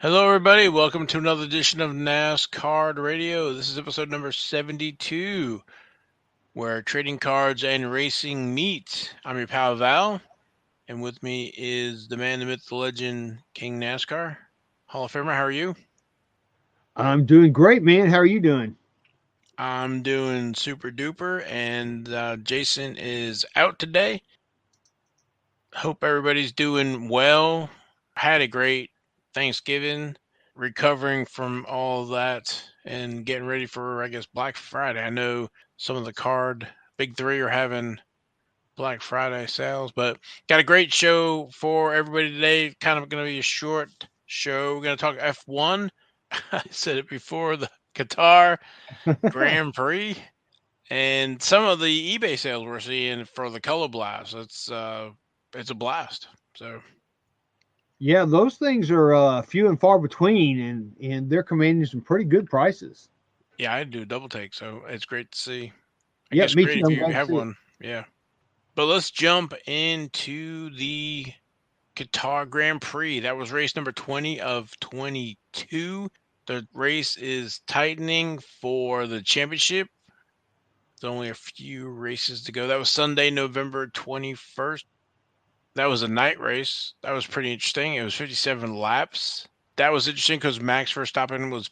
Hello, everybody. Welcome to another edition of NasCardRadio. This is episode number 72, where trading cards and racing meet. I'm your pal Val, and with me is the man, the myth, the legend, King NASCAR. Hall of Famer, how are you? I'm doing great, man. How are you doing? I'm doing super duper, and Jason is out today. Hope everybody's doing well. Had a great Thanksgiving, recovering from all that and getting ready for, I guess, Black Friday. I know some of the big three are having Black Friday sales, but got a great show for everybody today. Kind of going to be a short show. We're going to talk F1. I said it before, the Qatar Grand Prix and some of the eBay sales we're seeing for the color blast. It's a blast. So Yeah, those things are few and far between, and they're commanding some pretty good prices. yeah, I do a double take, so it's great to see. I Yep, guess me great too. if I'm you glad to have see it. one. Yeah. But let's jump into the Qatar Grand Prix. That was race number 20 of 22. The race is tightening for the championship. There's only a few races to go. That was Sunday, November 21st. That was a night race. That was pretty interesting. It was 57 laps. That was interesting because Max Verstappen was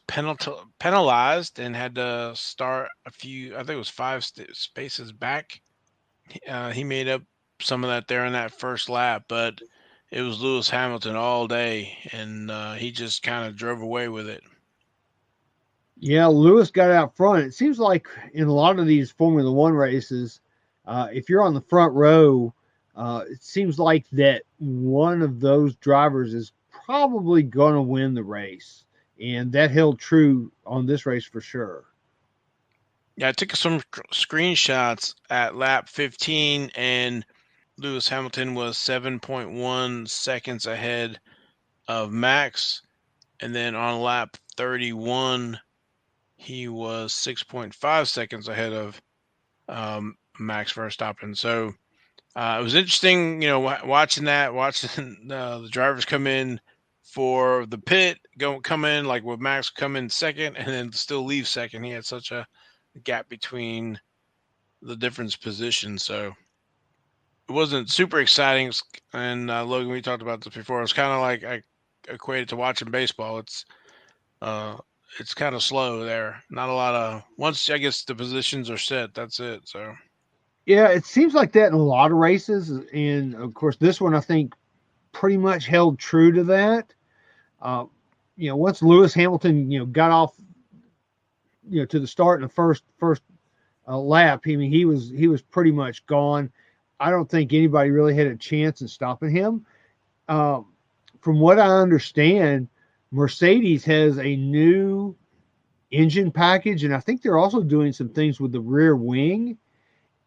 penalized and had to start a few, I think it was five spaces back. He made up some of that there in that first lap, but it was Lewis Hamilton all day, and he just kind of drove away with it. Yeah, Lewis got out front. It seems like in a lot of these Formula One races, if you're on the front row, it seems like that one of those drivers is probably going to win the race, and that held true on this race for sure. Yeah, I took some screenshots at lap 15, and Lewis Hamilton was 7.1 seconds ahead of Max. And then on lap 31, he was 6.5 seconds ahead of Max Verstappen. So it was interesting, watching the drivers come in for the pit, come in like with Max come in second, and then still leave second. He had such a gap between the different positions, so it wasn't super exciting. And Logan, we talked about this before. It's kind of like I equated to watching baseball. Uh, it's kind of slow there. Not a lot of once I guess the positions are set. That's it. So Yeah, it seems like that in a lot of races, and of course, this one I think pretty much held true to that. Uh, once Lewis Hamilton, got off, to the start in the first lap, I mean, he was pretty much gone. I don't think anybody really had a chance in stopping him. Um, from what I understand, Mercedes has a new engine package, and I think they're also doing some things with the rear wing,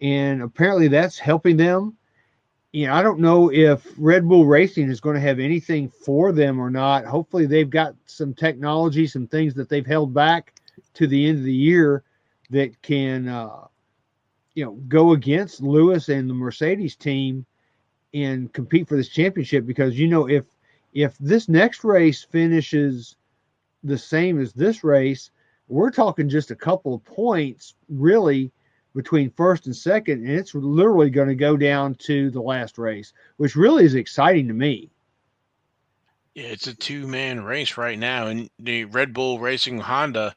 and apparently that's helping them. I don't know if Red Bull Racing is going to have anything for them or not. Hopefully, they've got some technology, some things that they've held back to the end of the year that can, go against Lewis and the Mercedes team and compete for this championship. Because if this next race finishes the same as this race, we're talking just a couple of points, really, between first and second, and it's literally going to go down to the last race, which really is exciting to me. yeah, it's a two-man race right now, and the Red Bull Racing Honda.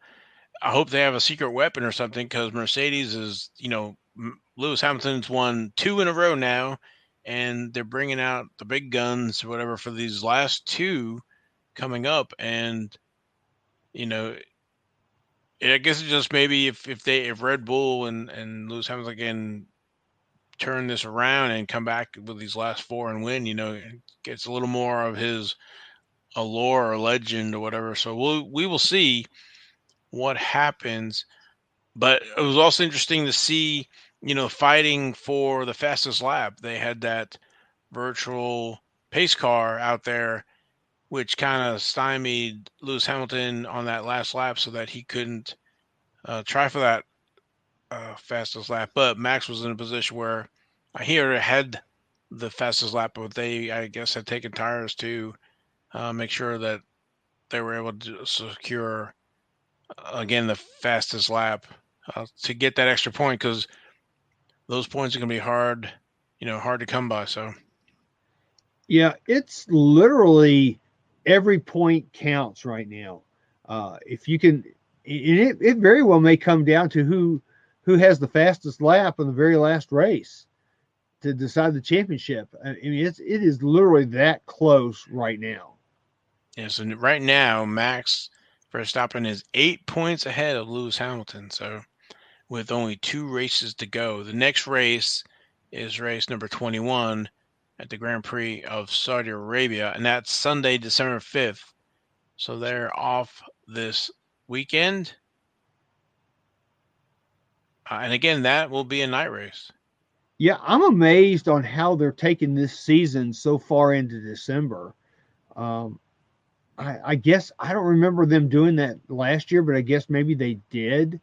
I hope they have a secret weapon or something because Mercedes is, Lewis Hamilton's won two in a row now, and they're bringing out the big guns or whatever for these last two coming up, and you know I guess it's just maybe if Red Bull and Lewis Hamilton can turn this around and come back with these last four and win, it gets a little more of his allure or legend or whatever. So we will see what happens. But it was also interesting to see, fighting for the fastest lap. They had that virtual pace car out there, which kind of stymied Lewis Hamilton on that last lap so that he couldn't try for that fastest lap. But Max was in a position where he already had the fastest lap, but they, I guess, had taken tires to make sure that they were able to secure again the fastest lap to get that extra point, because those points are going to be hard, hard to come by. So Yeah, it's literally every point counts right now. If you can, it very well may come down to who has the fastest lap in the very last race to decide the championship. I mean, it is literally that close right now. yeah, so right now Max Verstappen is 8 points ahead of Lewis Hamilton. So with only 2 races to go, the next race is race number 21 at the Grand Prix of Saudi Arabia, and that's Sunday, December 5th. So they're off this weekend. And again, that will be a night race. Yeah, I'm amazed on how they're taking this season so far into December. Um, I guess I don't remember them doing that last year, but I guess maybe they did.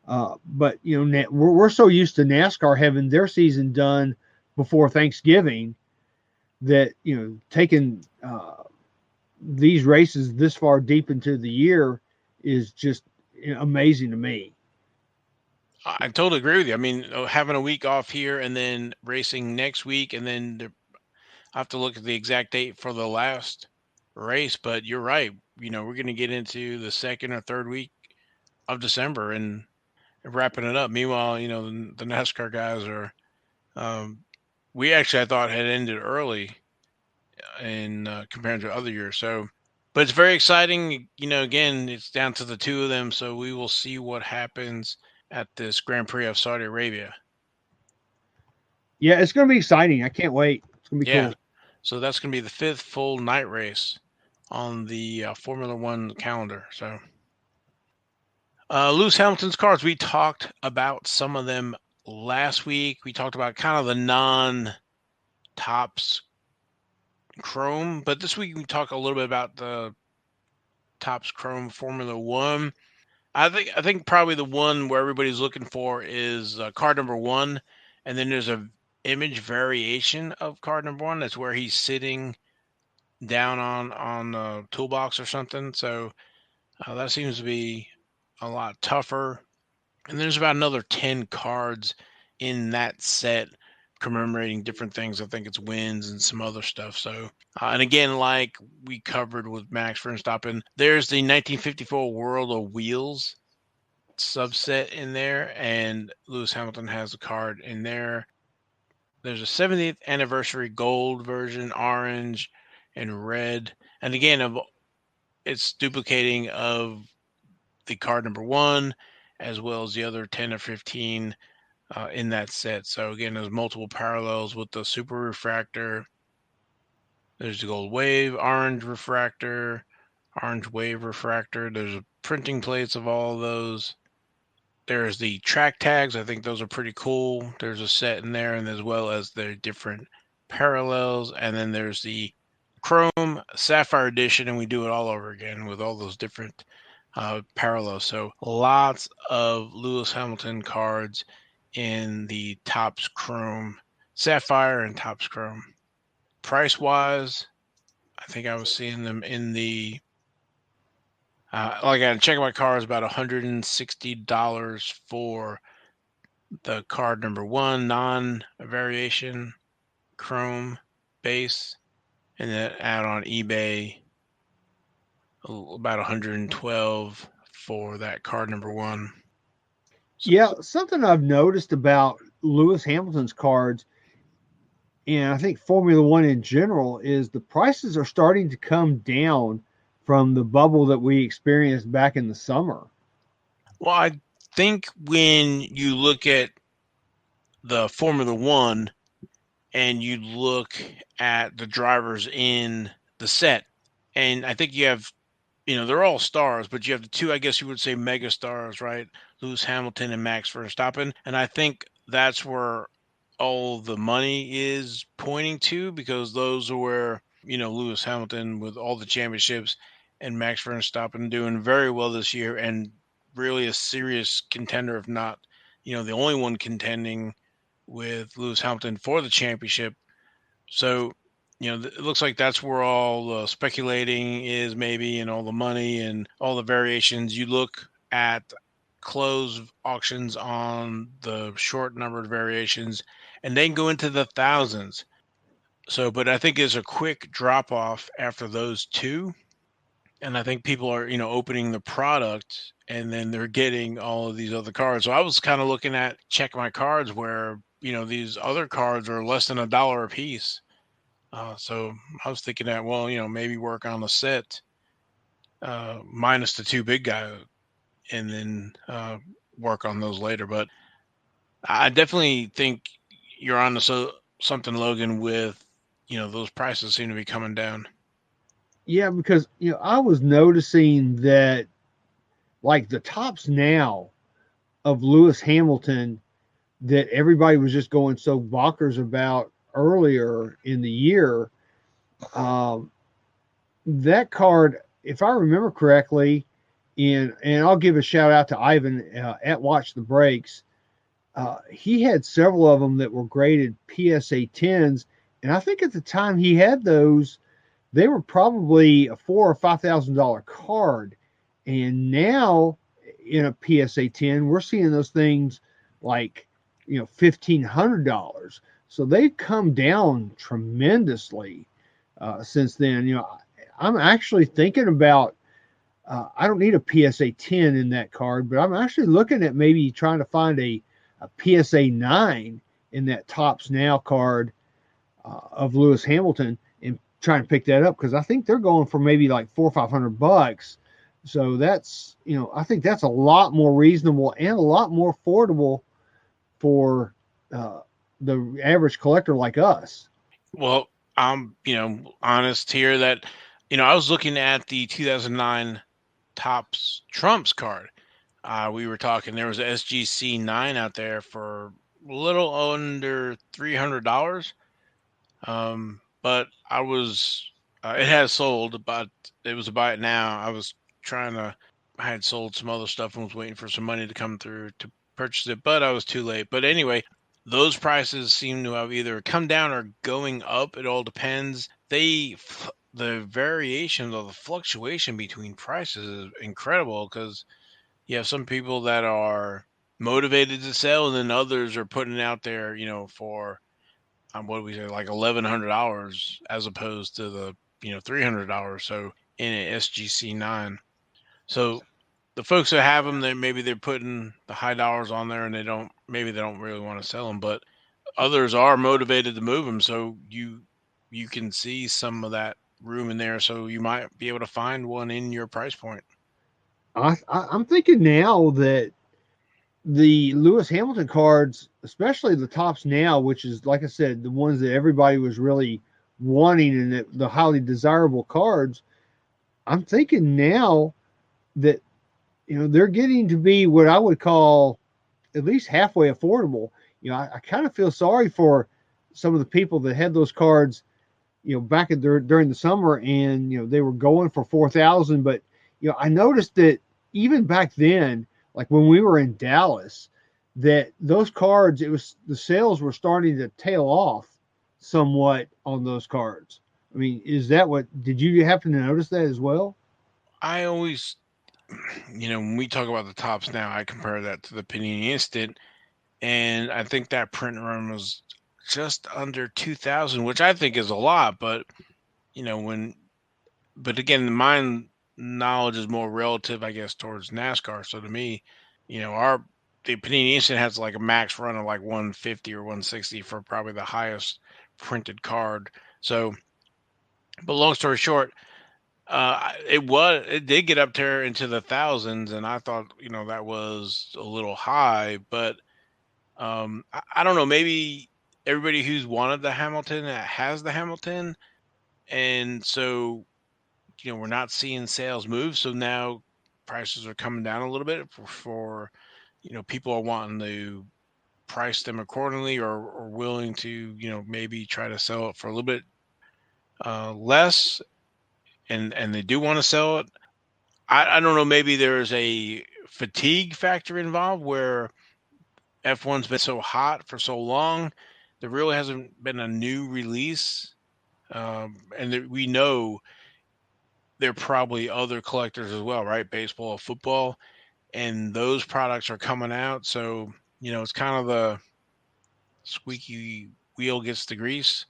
But we're so used to NASCAR having their season done before Thanksgiving that taking these races this far deep into the year is just amazing to me. I totally agree with you. I mean, having a week off here and then racing next week, and then I have to look at the exact date for the last race. But you're right. We're going to get into the second or third week of December and wrapping it up. Meanwhile, the NASCAR guys are. We actually, I thought, had ended early in compared to other years. So, but it's very exciting. Again, it's down to the two of them. So we will see what happens at this Grand Prix of Saudi Arabia. Yeah, it's going to be exciting. I can't wait. It's going to be Yeah. cool. So that's going to be the 5th full night race on the Formula One calendar. So, Lewis Hamilton's cars, we talked about some of them last week. We talked about kind of the non-tops chrome, but this week we talk a little bit about the tops chrome Formula One. I think probably the one where everybody's looking for is card number one, and then there's a image variation of card number one. That's where he's sitting down on the toolbox or something. So that seems to be a lot tougher. And there's about another 10 cards in that set commemorating different things. I think it's wins and some other stuff. So, and again, like we covered with Max Verstappen, there's the 1954 World of Wheels subset in there, and Lewis Hamilton has a card in there. There's a 70th anniversary gold version, orange and red. And again, it's duplicating of the card number one, as well as the other 10 or 15 in that set. So again, there's multiple parallels with the super refractor. There's the gold wave, orange refractor, orange wave refractor. There's printing plates of all of those. There's the track tags. I think those are pretty cool. There's a set in there, and as well as the different parallels. And then there's the Chrome Sapphire Edition, and we do it all over again with all those different parallels. So lots of Lewis Hamilton cards in the Topps Chrome Sapphire and Topps Chrome. Price wise, I think I was seeing them in the like I check my cards about $160 for the card number one non-variation Chrome base, and then out on eBay about 112 for that card number one. So, Yeah, something I've noticed about Lewis Hamilton's cards, and I think Formula One in general, is the prices are starting to come down from the bubble that we experienced back in the summer. well, I think when you look at the Formula One and you look at the drivers in the set, and I think you have, they're all stars, but you have the two, I guess you would say, mega stars, right? Lewis Hamilton and Max Verstappen. And I think that's where all the money is pointing to, because those are where, Lewis Hamilton with all the championships and Max Verstappen doing very well this year and really a serious contender, if not, the only one contending with Lewis Hamilton for the championship. So, it looks like that's where all the speculating is, maybe, and all the money and all the variations. You look at closed auctions on the short numbered variations, and then go into the thousands. So, but I think there's a quick drop off after those two. And I think people are, opening the product and then they're getting all of these other cards. So I was kind of looking at check my cards where, these other cards are less than $1 a piece. So I was thinking that, well, maybe work on the set minus the two big guys and then work on those later. But I definitely think you're on to something, Logan, with, those prices seem to be coming down. Yeah, because I was noticing that like the tops now of Lewis Hamilton that everybody was just going so bonkers about earlier in the year. Um, that card, if I remember correctly, and I'll give a shout out to Ivan at Watch the Breaks. He had several of them that were graded PSA 10s, and I think at the time he had those, they were probably a $4,000 or $5,000 card. And now in a PSA 10, we're seeing those things like $1,500. So they've come down tremendously since then. I'm actually thinking about. I don't need a PSA 10 in that card, but I'm actually looking at maybe trying to find a PSA 9 in that Tops Now card of Lewis Hamilton and trying to pick that up because I think they're going for maybe like $400 or $500. So that's, I think that's a lot more reasonable and a lot more affordable for the average collector like us. Well, I'm, honest here that, I was looking at the 2009 Tops Trumps card. We were talking, there was a SGC 9 out there for a little under $300. But it has sold, but it was a buy it now. I had sold some other stuff and was waiting for some money to come through to purchase it, but I was too late. But anyway, those prices seem to have either come down or going up. It all depends. The variation of the fluctuation between prices is incredible because you have some people that are motivated to sell, and then others are putting it out there, for what do we say, like $1,100 as opposed to the $300. So in an SGC 9, so the folks that have them, maybe they're putting the high dollars on there, and they don't really want to sell them, but others are motivated to move them. So you can see some of that room in there. So you might be able to find one in your price point. I'm thinking now that the Lewis Hamilton cards, especially the Tops Now, which is, like I said, the ones that everybody was really wanting and the highly desirable cards, I'm thinking now that, they're getting to be what I would call at least halfway affordable. I kind of feel sorry for some of the people that had those cards, back during the summer and, they were going for 4,000. But, I noticed that even back then, like when we were in Dallas, that those cards, the sales were starting to tail off somewhat on those cards. I mean, did you happen to notice that as well? I always, when we talk about the Tops Now, I compare that to the Panini Instant, and I think that print run was just under 2,000, which I think is a lot. But you know, when but again, my knowledge is more relative, I guess, towards NASCAR. So to me, our the Panini Instant has like a max run of like 150 or 160 for probably the highest printed card. So, but long story short, it did get up there into the thousands, and I thought that was a little high, but I don't know, maybe everybody who's wanted the Hamilton has the Hamilton, and so we're not seeing sales move. So now prices are coming down a little bit for people are wanting to price them accordingly, or willing to maybe try to sell it for a little bit less, and they do want to sell it. I don't know. Maybe there's a fatigue factor involved where F1's been so hot for so long. There really hasn't been a new release And we know there are probably other collectors as well, right? Baseball, football, and those products are coming out. So, it's kind of the squeaky wheel gets the grease.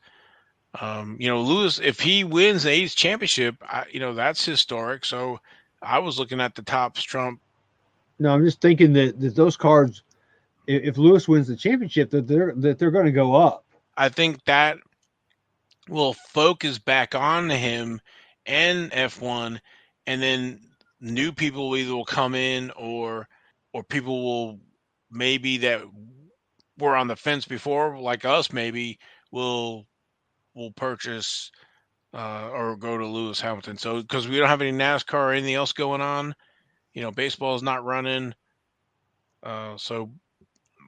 Lewis, if he wins the eighth championship, that's historic. So I was looking at the top Trump. No, I'm just thinking that those cards, if Lewis wins the championship, that they're going to go up. I think that will focus back on him and F1, and then new people either will come in or people will maybe that were on the fence before, like us, maybe will purchase or go to Lewis Hamilton. So because we don't have any NASCAR or anything else going on, baseball is not running. So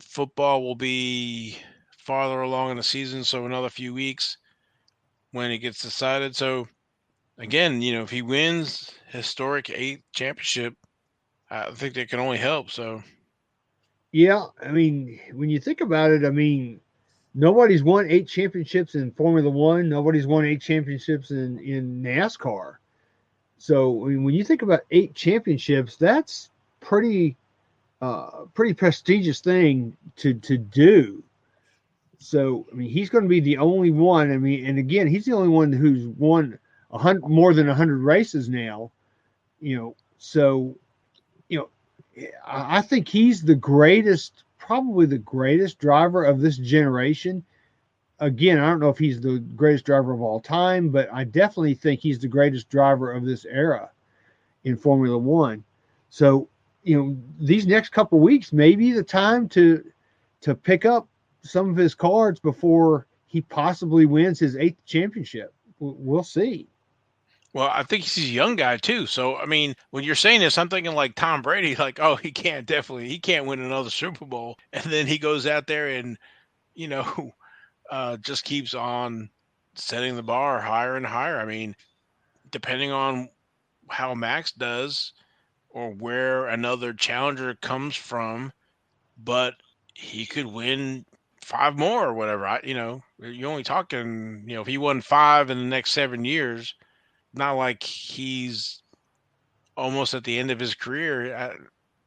football will be farther along in the season, so another few weeks when it gets decided. So again, if he wins historic eighth championship, I think that can only help. So Yeah, I mean, when you think about it, I mean, nobody's won 8 championships in Formula One. Nobody's won 8 championships in NASCAR. So I mean, when you think about 8 championships, that's pretty pretty prestigious thing to do. So I mean, he's going to be the only one. I mean, and again, he's the only one who's won more than 100 races now. So you know, I think he's the greatest, probably the greatest driver of this generation. Again, I don't know if he's the greatest driver of all time, but I definitely think he's the greatest driver of this era in Formula One. So, these next couple weeks may be the time to pick up some of his cards before he possibly wins his 8th championship. We'll see. well, I think he's a young guy too. So I mean, when you're saying this, I'm thinking like Tom Brady, like, oh, he can't win another Super Bowl, and then he goes out there and you know just keeps on setting the bar higher and higher. I mean, depending on how Max does or where another challenger comes from, but he could win five more or whatever. You're only talking, if he won five in the next 7 years, not like he's almost at the end of his career.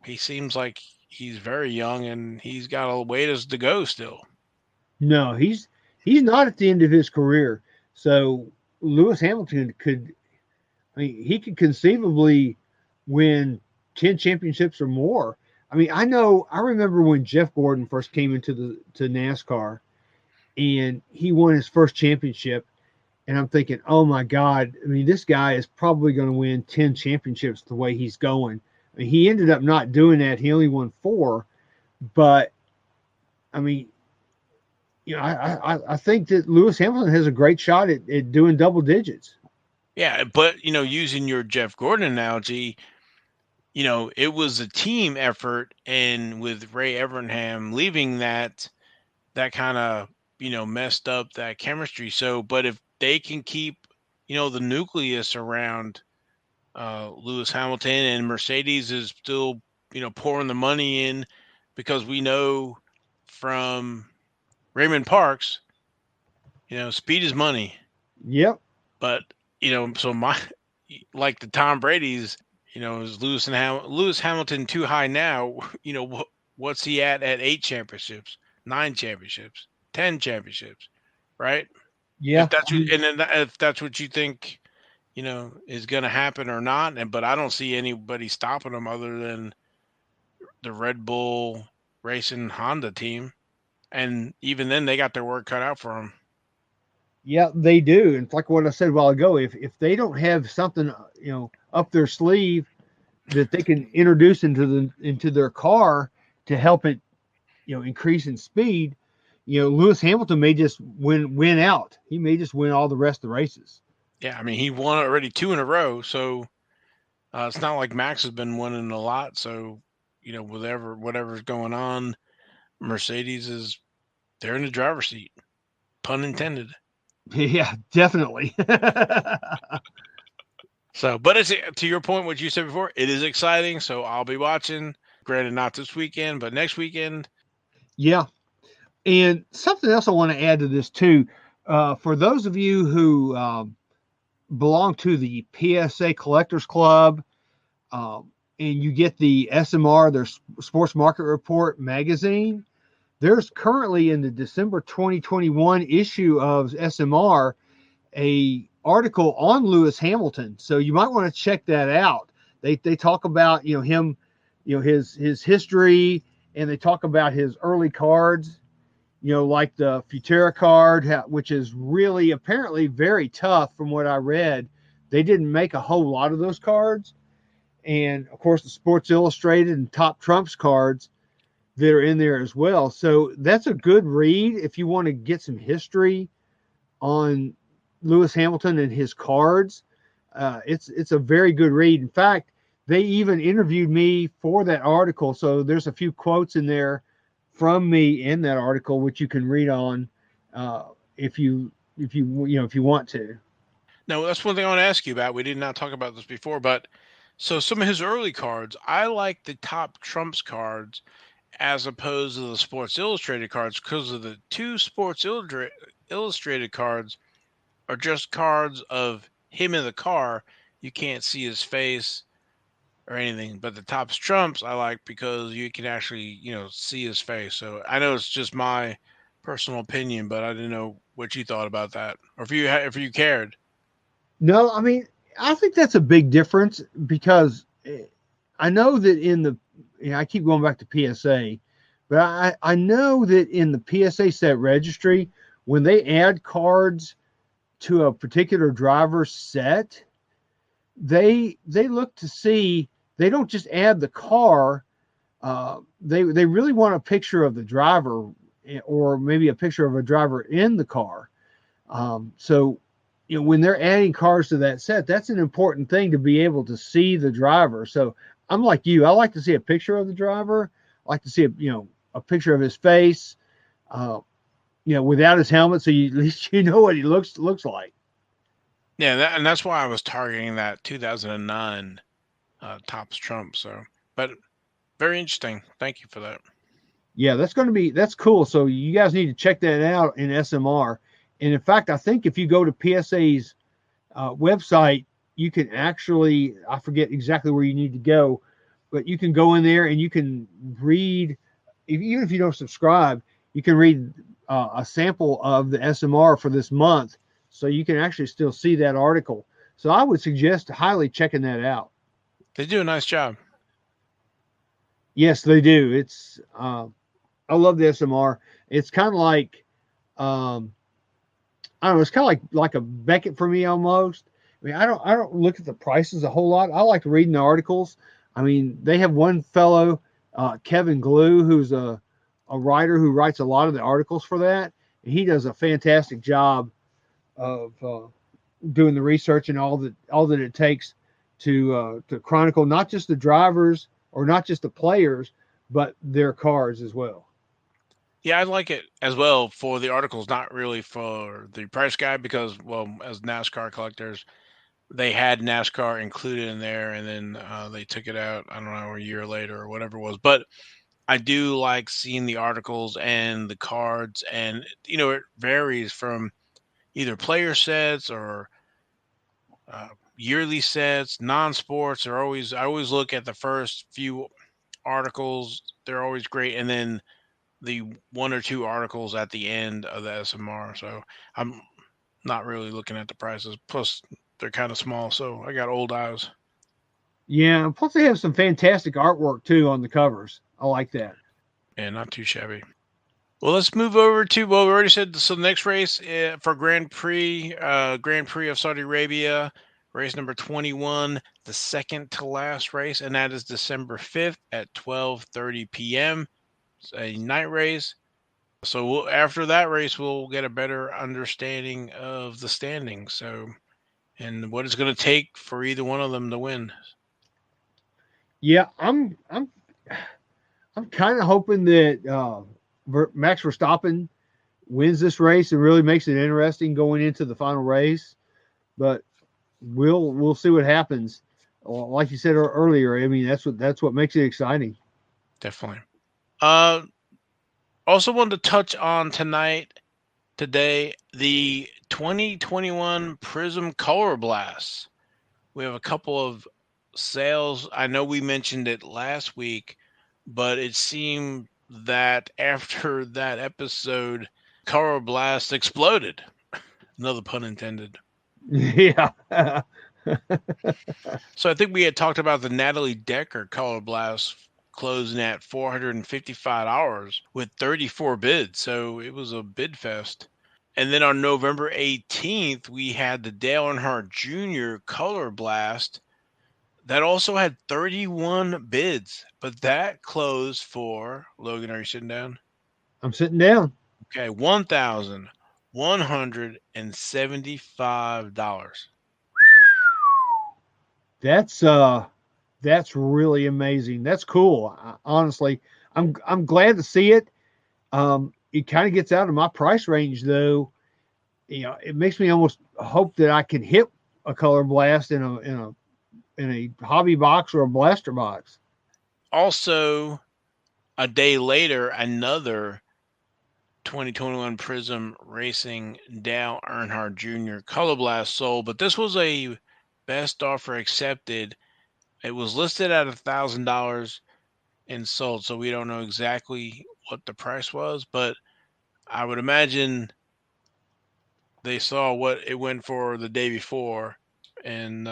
He seems like he's very young and he's got a ways to go still. No, he's not at the end of his career. So Lewis Hamilton could, I mean, he could conceivably win 10 championships or more. I mean, I remember when Jeff Gordon first came into to NASCAR, and he won his first championship, and I'm thinking, oh my God, I mean, this guy is probably going to win 10 championships the way he's going. I mean, he ended up not doing that. He only won 4, but I mean, I think that Lewis Hamilton has a great shot at doing double digits. Yeah, but using your Jeff Gordon analogy, it was a team effort, and with Ray Evernham leaving, that kind of messed up that chemistry. So, but if they can keep the nucleus around Lewis Hamilton, and Mercedes is still pouring the money in, because we know from Raymond Parks, speed is money. Yep. But so my like the Tom Brady's, is Lewis Hamilton too high now? What's he at 8 championships, 9 championships, 10 championships, right? Yeah. If that's what you think, is going to happen or not, but I don't see anybody stopping him other than the Red Bull Racing Honda team, and even then they got their work cut out for them. Yeah, they do. And it's like what I said a while ago. If they don't have something, up their sleeve that they can introduce into their car to help it, increase in speed, Lewis Hamilton may just win out. He may just win all the rest of the races. Yeah, I mean, he won already 2 in a row, so it's not like Max has been winning a lot. So whatever's going on, Mercedes they're in the driver's seat, pun intended. Yeah, definitely. So, but it's to your point, what you said before, it is exciting. So I'll be watching. Granted, not this weekend, but next weekend. Yeah. And something else I want to add to this too. For those of you who belong to the PSA Collectors Club, and you get the SMR, their Sports Market Report magazine, there's currently in the December 2021 issue of SMR a article on Lewis Hamilton. So you might want to check that out. They talk about him, his history, and they talk about his early cards. Like the Futura card, which is really apparently very tough from what I read. They didn't make a whole lot of those cards. And of course, the Sports Illustrated and Top Trumps cards that are in there as well. So that's a good read if you want to get some history on Lewis Hamilton and his cards. It's a very good read. In fact, they even interviewed me for that article. So there's a few quotes in there from me in that article, which you can read on if you want to. Now, that's one thing I want to ask you about. We did not talk about this before, but so some of his early cards, I like the Top Trumps cards as opposed to the Sports Illustrated cards because of the two Sports Illustrated cards are just cards of him in the car. You can't see his face or anything, but the Topps Trumps I like because you can actually, see his face. So I know it's just my personal opinion, but I didn't know what you thought about that, or if you cared. No, I mean, I think that's a big difference because I know that I keep going back to PSA, but I know that in the PSA set registry, when they add cards to a particular driver's set, they look to see, they don't just add the car. They really want a picture of the driver or maybe a picture of a driver in the car. So when they're adding cars to that set, that's an important thing to be able to see the driver. So I'm like you. I like to see a picture of the driver. I like to see a picture of his face, without his helmet, so at least you know what he looks like. Yeah, and that's why I was targeting that 2009 Topps Trump. So, but very interesting. Thank you for that. Yeah, that's cool. So you guys need to check that out in SMR. And in fact, I think if you go to PSA's website, you can actually, I forget exactly where you need to go, but you can go in there and you can read, even if you don't subscribe, you can read a sample of the SMR for this month. So you can actually still see that article. So I would suggest highly checking that out. They do a nice job. Yes, they do. I love the SMR. It's kind of like, I don't know. It's kind of like a Beckett for me almost. I mean, I don't look at the prices a whole lot. I like reading the articles. I mean, they have one fellow, Kevin Glue, who's a writer who writes a lot of the articles for that. And he does a fantastic job of doing the research and all that it takes to chronicle not just the drivers or not just the players, but their cars as well. Yeah, I like it as well for the articles, not really for the price guide because, well, as NASCAR collectors, they had NASCAR included in there, and then they took it out. I don't know, a year later or whatever it was. But I do like seeing the articles and the cards, and it varies from either player sets or yearly sets, non-sports. I always look at the first few articles. They're always great, and then the one or two articles at the end of the SMR. So I'm not really looking at the prices. Plus, they're kind of small, so I got old eyes. Yeah, plus they have some fantastic artwork too on the covers. I like that. Yeah, not too shabby. Well, let's move over to, well, we already said, so the next race for Grand Prix of Saudi Arabia, race number 21, the second to last race, and that is December 5th at 12:30 p.m. It's a night race. So after that race, we'll get a better understanding of the standings. So, and what it's going to take for either one of them to win. Yeah, I'm kind of hoping that Max Verstappen wins this race and really makes it interesting going into the final race. But we'll see what happens. Like you said earlier, I mean that's what makes it exciting. Definitely. Also wanted to touch on tonight. today, the 2021 Prizm Color Blast. We have a couple of sales. I know we mentioned it last week, but it seemed that after that episode, Color Blast exploded. Another pun intended. Yeah. So I think we had talked about the Natalie Decker Color Blast closing at $455 with 34 bids. So it was a bid fest. And then on November 18th, we had the Dale Earnhardt Jr. Color Blast that also had 31 bids, but that closed for, Logan, are you sitting down? I'm sitting down. Okay, $1,175. That's really amazing. That's cool. Honestly, I'm glad to see it. It kind of gets out of my price range though. It makes me almost hope that I can hit a color blast in a hobby box or a blaster box. Also, a day later, another 2021 Prizm Racing Dale Earnhardt Jr. Color Blast sold, but this was a best offer accepted. It was listed at $1,000 and sold, so we don't know exactly what the price was, but I would imagine they saw what it went for the day before and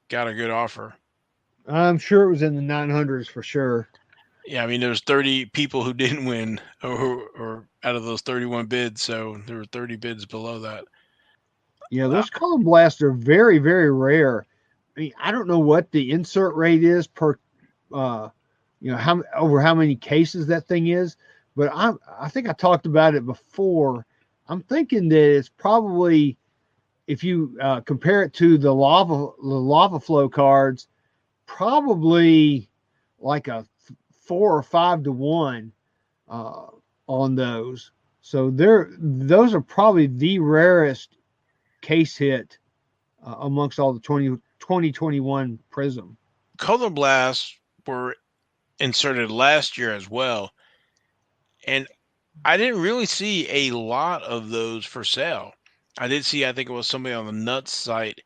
got a good offer. I'm sure it was in the 900s for sure. Yeah, I mean, there's 30 people who didn't win, or out of those 31 bids, so there were 30 bids below that. Yeah, those color blasts are very, very rare. I mean, I don't know what the insert rate is per, how many cases that thing is, but I think I talked about it before. I'm thinking that it's probably, if you compare it to the lava flow cards, probably like a 4 or 5 to 1 on those. So those are probably the rarest case hit amongst all the 2021 Prizm. Color blasts were inserted last year as well, and I didn't really see a lot of those for sale. I did see, I think it was somebody on the Nuts site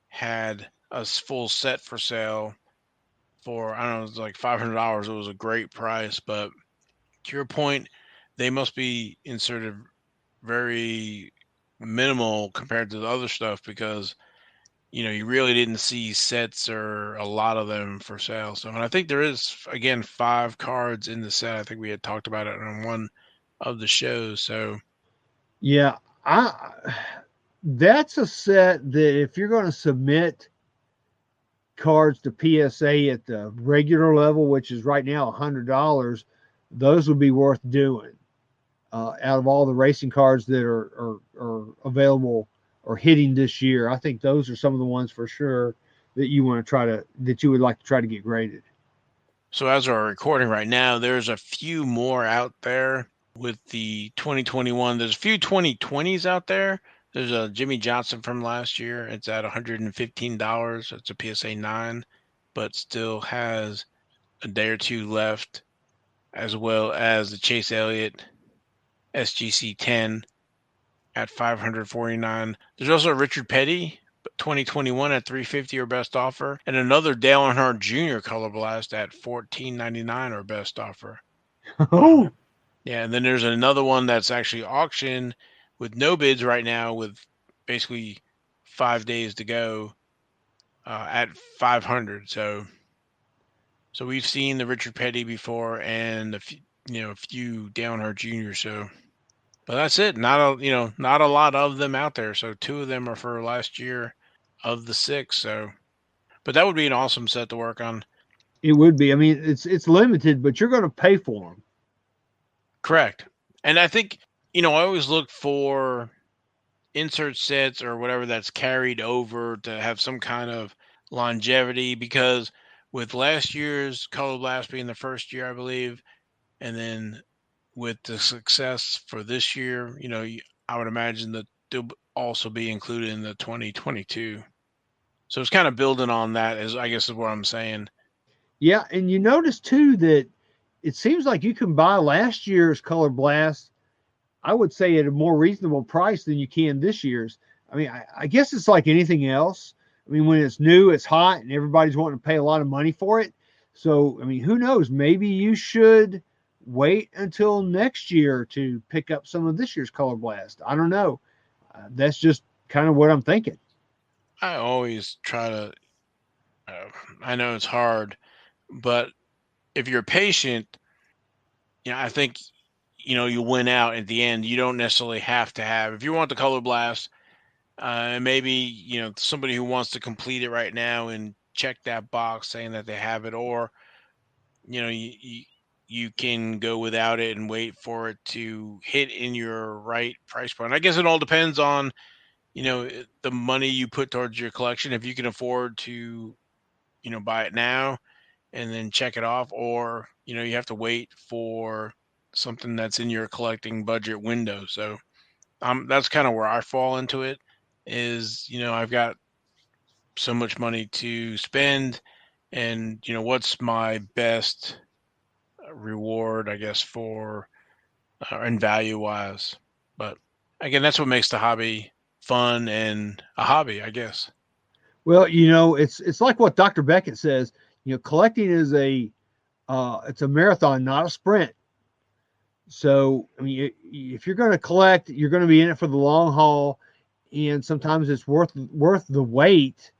had a full set for sale for, I don't know, it was like $500. It was a great price, but to your point, they must be inserted very minimal compared to the other stuff because you really didn't see sets or a lot of them for sale. So, and I think there is, again, 5 cards in the set. I think we had talked about it on one of the shows. So, Yeah, I that's a set that if you're going to submit cards to PSA at the regular level, which is right now $100, those would be worth doing. Out of all the racing cards that are available or hitting this year, I think those are some of the ones for sure that you would like to try to get graded. so as we're recording right now, there's a few more out there with the 2021. There's a few 2020s out there. There's a Jimmy Johnson from last year. It's at $115. It's a PSA 9, but still has a day or two left, as well as the Chase Elliott SGC 10 at $549. There's also a Richard Petty 2021 at $350 or best offer, and another Dale Earnhardt Jr. Color Blast at $14.99 or best offer. Oh, Yeah, and then there's another one that's actually auctioned with no bids right now, with basically 5 days to go at 500. So we've seen the Richard Petty before and a few Dale Earnhardt Jr. So. But that's it. Not a lot of them out there. So 2 of them are for last year of the 6. So, but that would be an awesome set to work on. it would be. I mean, it's limited, but you're going to pay for them. Correct. And I think I always look for insert sets or whatever that's carried over to have some kind of longevity, because with last year's Color Blast being the first year, I believe, and then with the success for this year, I would imagine that they'll also be included in the 2022. So it's kind of building on that, I guess is what I'm saying. Yeah, and you notice too that it seems like you can buy last year's Color Blast. I would say at a more reasonable price than you can this year's. I mean, I guess it's like anything else. I mean, when it's new, it's hot, and everybody's wanting to pay a lot of money for it. So, I mean, who knows? Maybe you should wait until next year to pick up some of this year's Color Blast. I don't know. That's just kind of what I'm thinking. I always try to. I know it's hard, but if you're patient, I think you win out at the end. You don't necessarily have to have. If you want the Color Blast, maybe somebody who wants to complete it right now and check that box saying that they have it, or you can go without it and wait for it to hit in your right price point. I guess it all depends on the money you put towards your collection. If you can afford to buy it now and then check it off, or you have to wait for something that's in your collecting budget window. So that's kind of where I fall into it. Is I've got so much money to spend, and what's my best reward, I guess, for and value wise. But again, that's what makes the hobby fun and a hobby, I guess. Well, it's like what Dr. Beckett says. Collecting is it's a marathon, not a sprint. So, I mean, if you're going to collect, you're going to be in it for the long haul, and sometimes it's worth the wait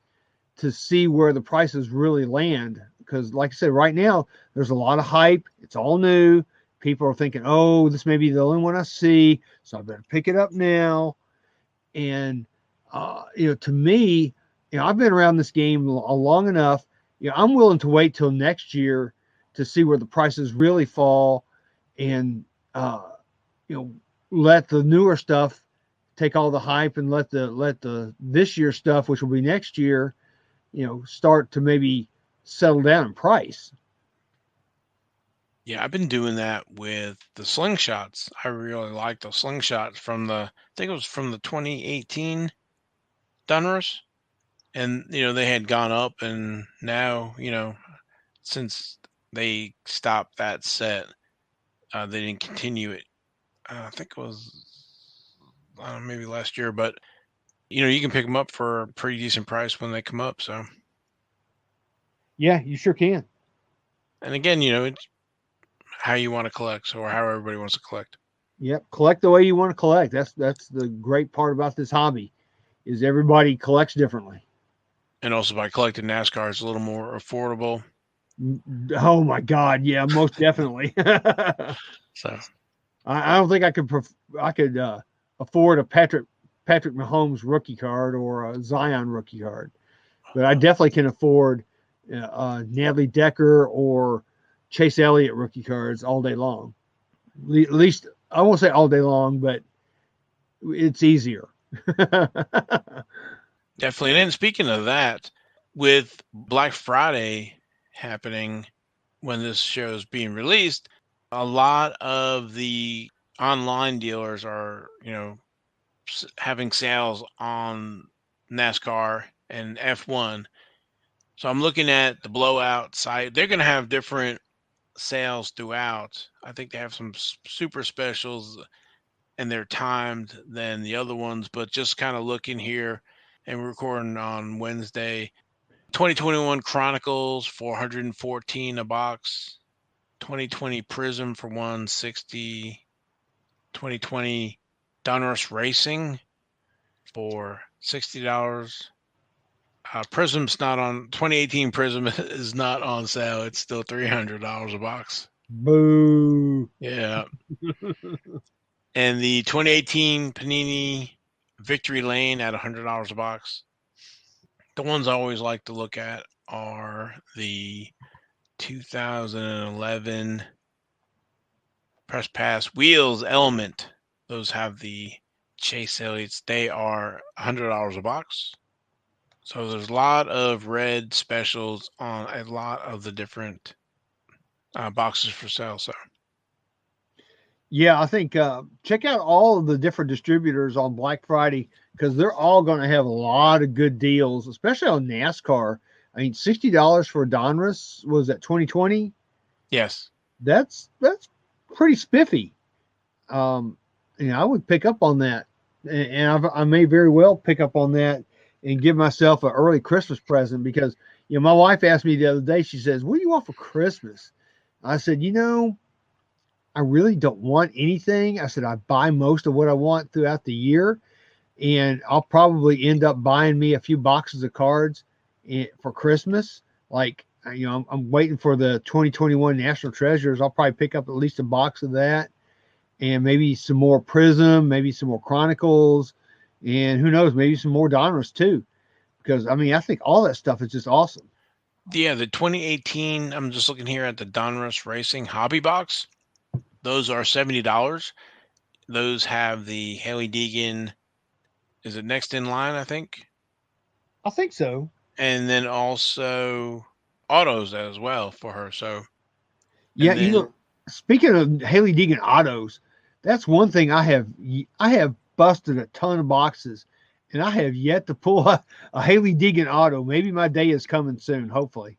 to see where the prices really land. Because, like I said, right now there's a lot of hype. It's all new. People are thinking, "Oh, this may be the only one I see, so I better pick it up now." And to me, I've been around this game long enough. I'm willing to wait till next year to see where the prices really fall, and let the newer stuff take all the hype, and let the this year stuff, which will be next year, start to maybe settle down in price. Yeah, I've been doing that with the slingshots. I really like the slingshots I think it was from the 2018 Donruss. And, they had gone up, and now, since they stopped that set, they didn't continue it. I think it was maybe last year, but you can pick them up for a pretty decent price when they come up. So, Yeah, you sure can. and again, it's how you want to collect, or how everybody wants to collect. Yep, collect the way you want to collect. That's the great part about this hobby, is everybody collects differently. And also by collecting NASCAR, it's a little more affordable. Oh my God, yeah, most definitely. So I don't think I could afford a Patrick Mahomes rookie card or a Zion rookie card, but I definitely can afford Natalie Decker or Chase Elliott rookie cards all day long. At least I won't say all day long, but it's easier. definitely. And then speaking of that, with Black Friday happening when this show is being released, a lot of the online dealers are, having sales on NASCAR and F1. So I'm looking at the blowout site. They're going to have different sales throughout. I think they have some super specials, and they're timed than the other ones, but just kind of looking here, and we're recording on Wednesday. 2021 Chronicles, 414 a box. 2020 Prizm for 160. 2020 Donruss Racing for $60. Prism's not on. 2018 Prism is not on sale. It's still $300 a box. Boo. Yeah. And the 2018 Panini Victory Lane at $100 a box. The ones I always like to look at are the 2011 Press Pass Wheels Element. Those have the Chase Elliott's. They are $100 a box. So there's a lot of red specials on a lot of the different boxes for sale. So Yeah, I think check out all of the different distributors on Black Friday, because they're all going to have a lot of good deals, especially on NASCAR. I mean, $60 for a Donruss was that 2020. yes, That's pretty spiffy. Um, I would pick up on that, and I may very well pick up on that and give myself an early Christmas present because my wife asked me the other day. She says, "What do you want for Christmas?" I said, I really don't want anything. I said I buy most of what I want throughout the year, and I'll probably end up buying me a few boxes of cards for Christmas. Like I'm waiting for the 2021 National Treasures. I'll probably pick up at least a box of that, and maybe some more Prizm, maybe some more Chronicles, and who knows, maybe some more Donruss too. Because I think all that stuff is just awesome. Yeah, the 2018. I'm just looking here at the Donruss Racing Hobby Box. Those are $70. Those have the Haley Deegan. Is it next in line? I think. I think so. And then also autos as well for her. So, Yeah, and then speaking of Haley Deegan autos, that's one thing I have busted a ton of boxes, and I have yet to pull a Haley Deegan auto. Maybe my day is coming soon, hopefully.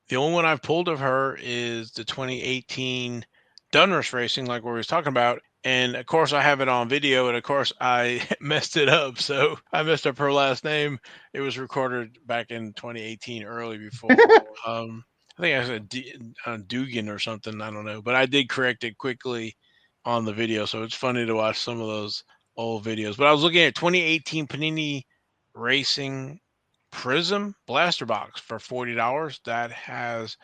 the only one I've pulled of her is the 2018 Donruss Racing, like we was talking about. And of course, I have it on video, and of course, I messed it up. So I messed up her last name. It was recorded back in 2018, early before. I think I said Dugan or something. I don't know, but I did correct it quickly on the video, so it's funny to watch some of those old videos. But I was looking at 2018 Panini Racing Prizm Blaster Box for $40. That has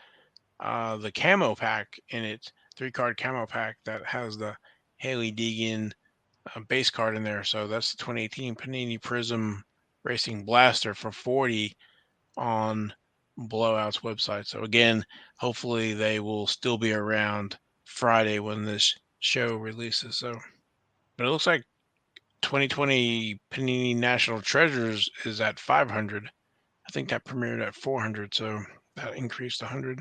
the camo pack in it, 3-card camo pack that has the Haley Deegan base card in there. So that's the 2018 Panini Prizm Racing Blaster for 40 on Blowout's website. So again, hopefully they will still be around Friday when this show releases. So, but it looks like 2020 Panini National Treasures is at 500. I think that premiered at 400, so that increased 100.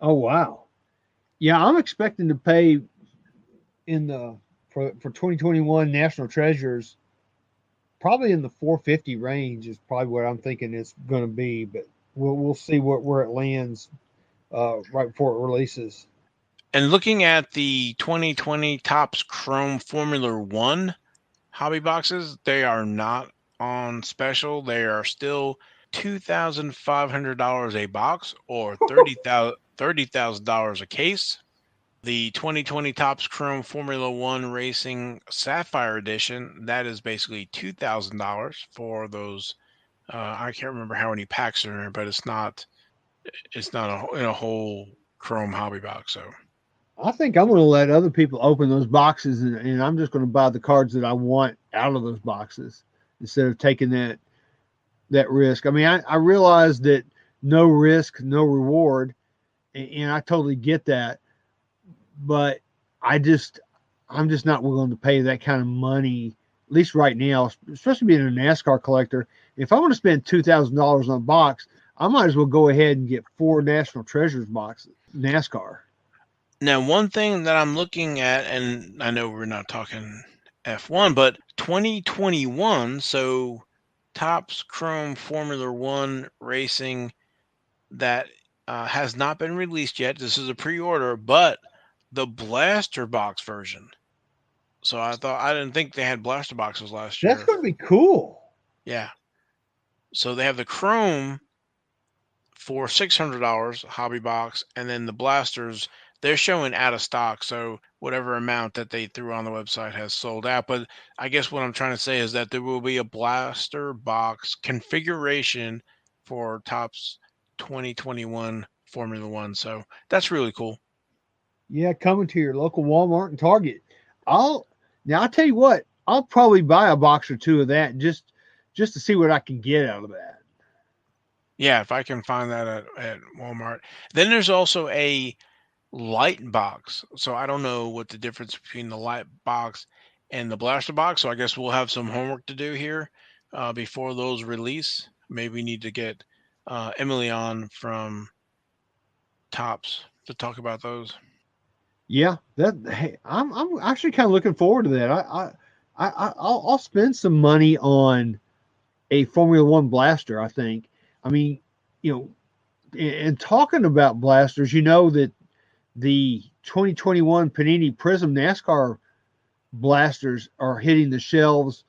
Oh wow. Yeah, I'm expecting to pay in the for 2021 National Treasures probably in the 450 range is probably what I'm thinking it's going to be, but we'll see where it lands right before it releases. And looking at the 2020 Topps Chrome Formula One hobby boxes, they are not on special. They are still $2,500 a box or $30,000 a case. The 2020 Topps Chrome Formula One Racing Sapphire Edition, that is basically $2,000 for those. I can't remember how many packs are in there, but it's not in a whole Chrome hobby box. So I think I'm going to let other people open those boxes, and I'm just going to buy the cards that I want out of those boxes instead of taking that risk. I mean, I realize that no risk, no reward, and I totally get that, but I'm just not willing to pay that kind of money, at least right now, especially being a NASCAR collector. If I want to spend $2,000 on a box, I might as well go ahead and get 4 National Treasures boxes, NASCAR. now, one thing that I'm looking at, and I know we're not talking F1, but 2021, so Topps Chrome Formula One Racing that has not been released yet. This is a pre-order, but the blaster box version. So I didn't think they had blaster boxes last That's year. going to be cool. Yeah. So they have the Chrome for $600 hobby box, and then the blasters they're showing out of stock. So whatever amount that they threw on the website has sold out. But I guess what I'm trying to say is that there will be a blaster box configuration for Topps 2021 Formula One. So that's really cool. Yeah, coming to your local Walmart and Target. I'll tell you what, I'll probably buy a box or two of that just to see what I can get out of that. Yeah, if I can find that at Walmart. Then there's also a light box. So I don't know what the difference between the light box and the blaster box. So I guess we'll have some homework to do here before those release. Maybe we need to get Emily on from Tops to talk about those. Yeah, hey, I'm actually kind of looking forward to that. I'll spend some money on a Formula One blaster. I think. I mean, you know, and talking about blasters, that the 2021 Panini Prizm NASCAR blasters are hitting the shelves.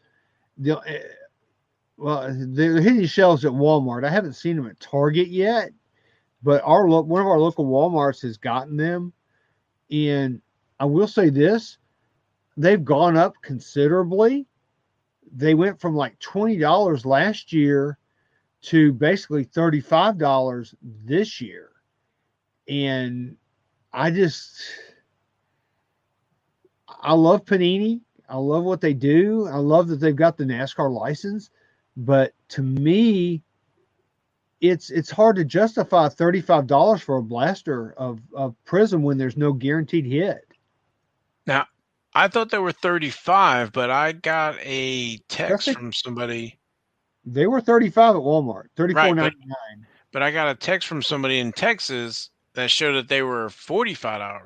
Well, they're hitting shelves at Walmart. I haven't seen them at Target yet, but one of our local Walmarts has gotten them. And I will say this, they've gone up considerably. They went from like $20 last year to basically $35 this year. And I just, I love Panini. I love what they do. I love that they've got the NASCAR license. But to me, it's hard to justify $35 for a blaster of Prizm when there's no guaranteed hit. Now, I thought they were 35, but I got a text Think from somebody. they were 35 at Walmart, Right, 34.99. but I got a text from somebody in Texas that showed that they were $45.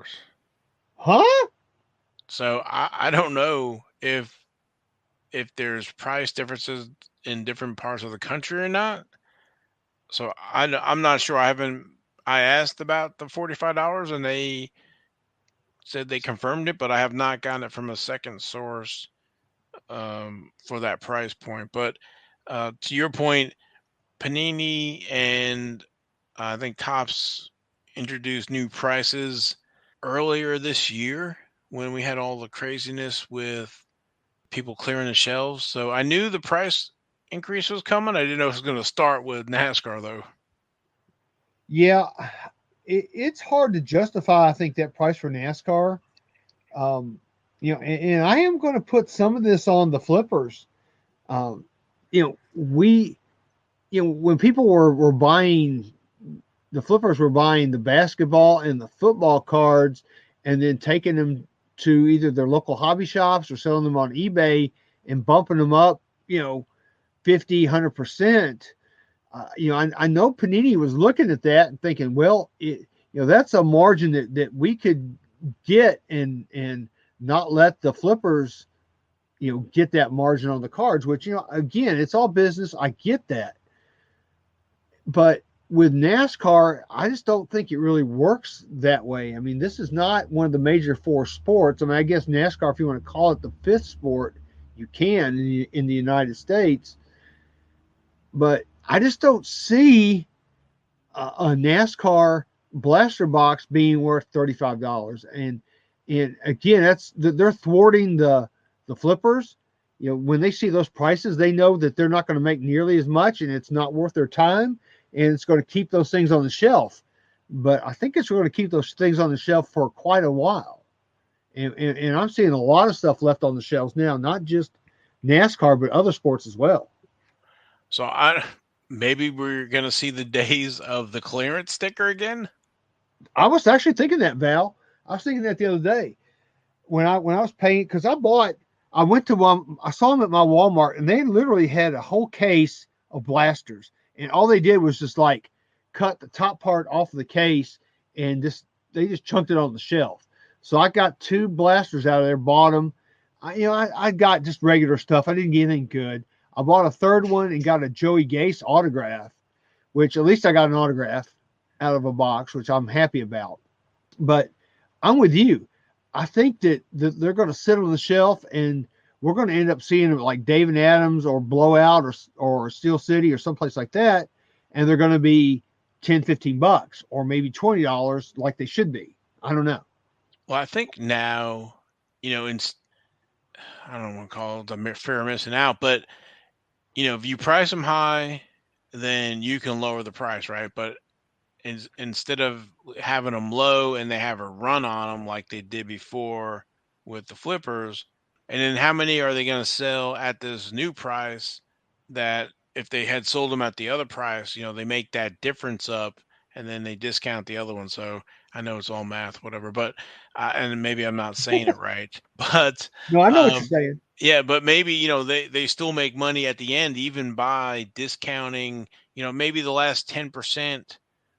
Huh? So I don't know if there's price differences in different parts of the country or not. So I'm not sure. I asked about the $45 and they said they confirmed it, but I have not gotten it from a second source for that price point. But to your point, Panini and I think Topps introduced new prices earlier this year when we had all the craziness with people clearing the shelves. So I knew the price increase was coming. I didn't know it was going to start with NASCAR though. Yeah, it's hard to justify, I think, that price for NASCAR. And I am going to put some of this on the flippers. Um, when people were buying, the flippers were buying the basketball and the football cards and then taking them to either their local hobby shops or selling them on eBay and bumping them up, 50, 100%. I know Panini was looking at that and thinking, well, that's a margin that we could get and not let the flippers, get that margin on the cards, which, again, it's all business. I get that. But with NASCAR, I just don't think it really works that way. I mean, this is not one of the major four sports. I mean, I guess NASCAR, if you want to call it the fifth sport, you can in the United States. But I just don't see a NASCAR blaster box being worth $35. And again, they're thwarting the flippers. When they see those prices, they know that they're not going to make nearly as much, and it's not worth their time, and it's going to keep those things on the shelf. But I think it's going to keep those things on the shelf for quite a while. And I'm seeing a lot of stuff left on the shelves now, not just NASCAR, but other sports as well. So maybe we're going to see the days of the clearance sticker again. I was actually thinking that, Val. I was thinking that the other day when I was paying, because I went to one, I saw them at my Walmart, and they literally had a whole case of blasters, and all they did was just like cut the top part off of the case and they just chunked it on the shelf. So I got 2 blasters out of there, bought them. I got just regular stuff. I didn't get anything good. I bought a third one and got a Joey Gase autograph, which at least I got an autograph out of a box, which I'm happy about. But I'm with you. I think that they're going to sit on the shelf, and we're going to end up seeing them like David Adams or Blowout or Steel City or someplace like that, and they're going to be $10-15 or maybe $20 like they should be. I don't know. Well, I think now, I don't want to call it the fear of missing out, but if you price them high, then you can lower the price, right? But instead of having them low and they have a run on them like they did before with the flippers, and then how many are they going to sell at this new price that if they had sold them at the other price, they make that difference up and then they discount the other one. So I know it's all math, whatever, but and maybe I'm not saying it right, but No, I know what you're um, saying. yeah, but maybe they still make money at the end even by discounting. Maybe the last 10%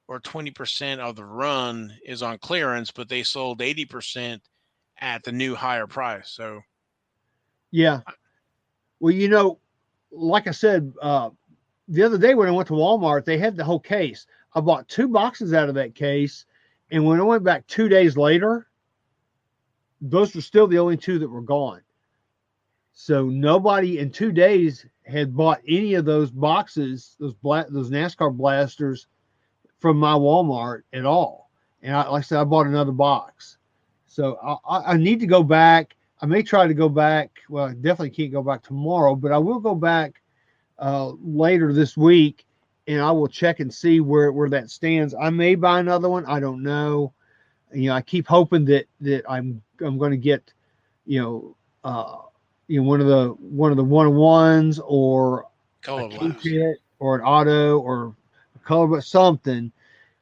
or 20% of the run is on clearance, but they sold 80% at the new higher price. So Yeah. Well, like I said, the other day when I went to Walmart, they had the whole case. I bought 2 boxes out of that case, and when I went back 2 days later, those were still the only 2 that were gone. So nobody in 2 days had bought any of those boxes, those NASCAR blasters from my Walmart at all. And like I said, I bought another box. So I need to go back. I may try to go back. Well, I definitely can't go back tomorrow, but I will go back later this week, and I will check and see where that stands. I may buy another one. I don't know. I keep hoping that I'm going to get, one of the one-on-ones or a Color K blast. pit or an auto or a color, but something.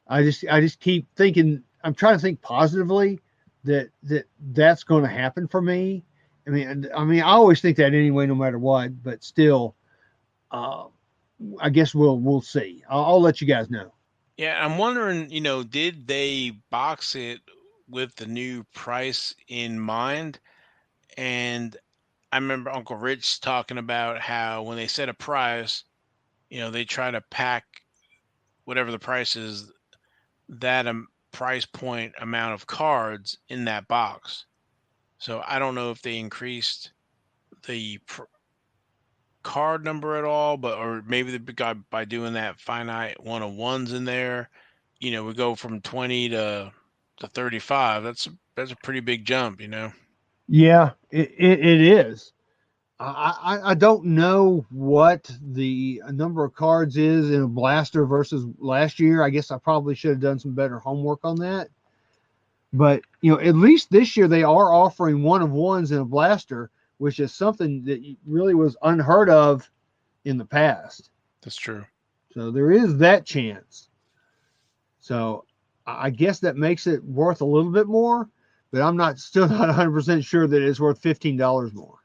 I just keep thinking. I'm trying to think positively that's going to happen for me. I always think that anyway, no matter what. But still, I guess we'll see. I'll let you guys know. Yeah, I'm wondering, did they box it with the new price in mind? And I remember Uncle Rich talking about how when they set a price, they try to pack whatever the price is, that price point amount of cards in that box. So I don't know if they increased the card number at all, but or maybe they got by doing that finite one-on-ones in there. We go from 20 to 35. That's a pretty big jump. Yeah, it is. I don't know what the number of cards is in a blaster versus last year. I guess I probably should have done some better homework on that. But at least this year they are offering one-of-ones in a blaster, which is something that really was unheard of in the past. That's true. So there is that chance. So I guess that makes it worth a little bit more, but I'm still not 100% sure that it's worth $15 more.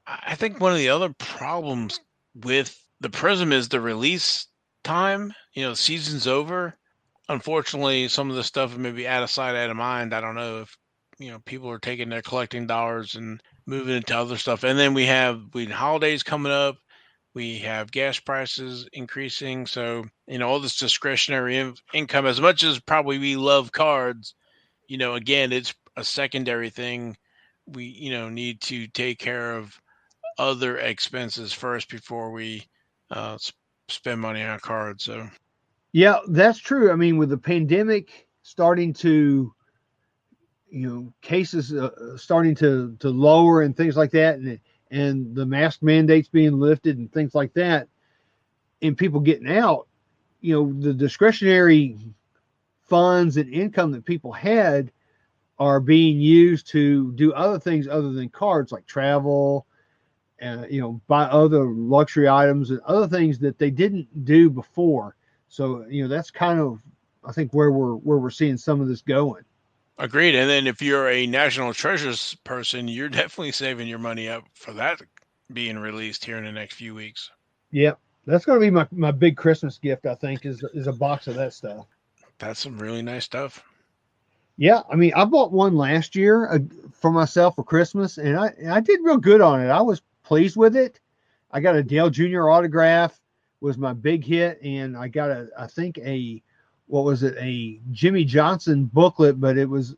I think one of the other problems with the Prizm is the release time. Season's over. Unfortunately, some of the stuff may be out of sight, out of mind. I don't know if people are taking their collecting dollars and moving into other stuff. And then we have holidays coming up. We have gas prices increasing. So all this discretionary income. As much as probably we love cards, again, it's a secondary thing. We need to take care of other expenses first before we spend money on cards. So Yeah, that's true. With the pandemic starting to, cases starting to lower and things like that, and the mask mandates being lifted and things like that, and people getting out, the discretionary funds and income that people had are being used to do other things other than cards, like travel, buy other luxury items and other things that they didn't do before. So that's kind of, I think, where we're seeing some of this going. agreed. And then if you're a National Treasures person, you're definitely saving your money up for that being released here in the next few weeks. Yep, that's going to be my big Christmas gift. I think is a box of that stuff. That's some really nice stuff. Yeah, I bought one last year for myself for Christmas, and I did real good on it. I was pleased with it. I got a Dale Jr. autograph was my big hit, and I got I think what was it, a Jimmy Johnson booklet, but it was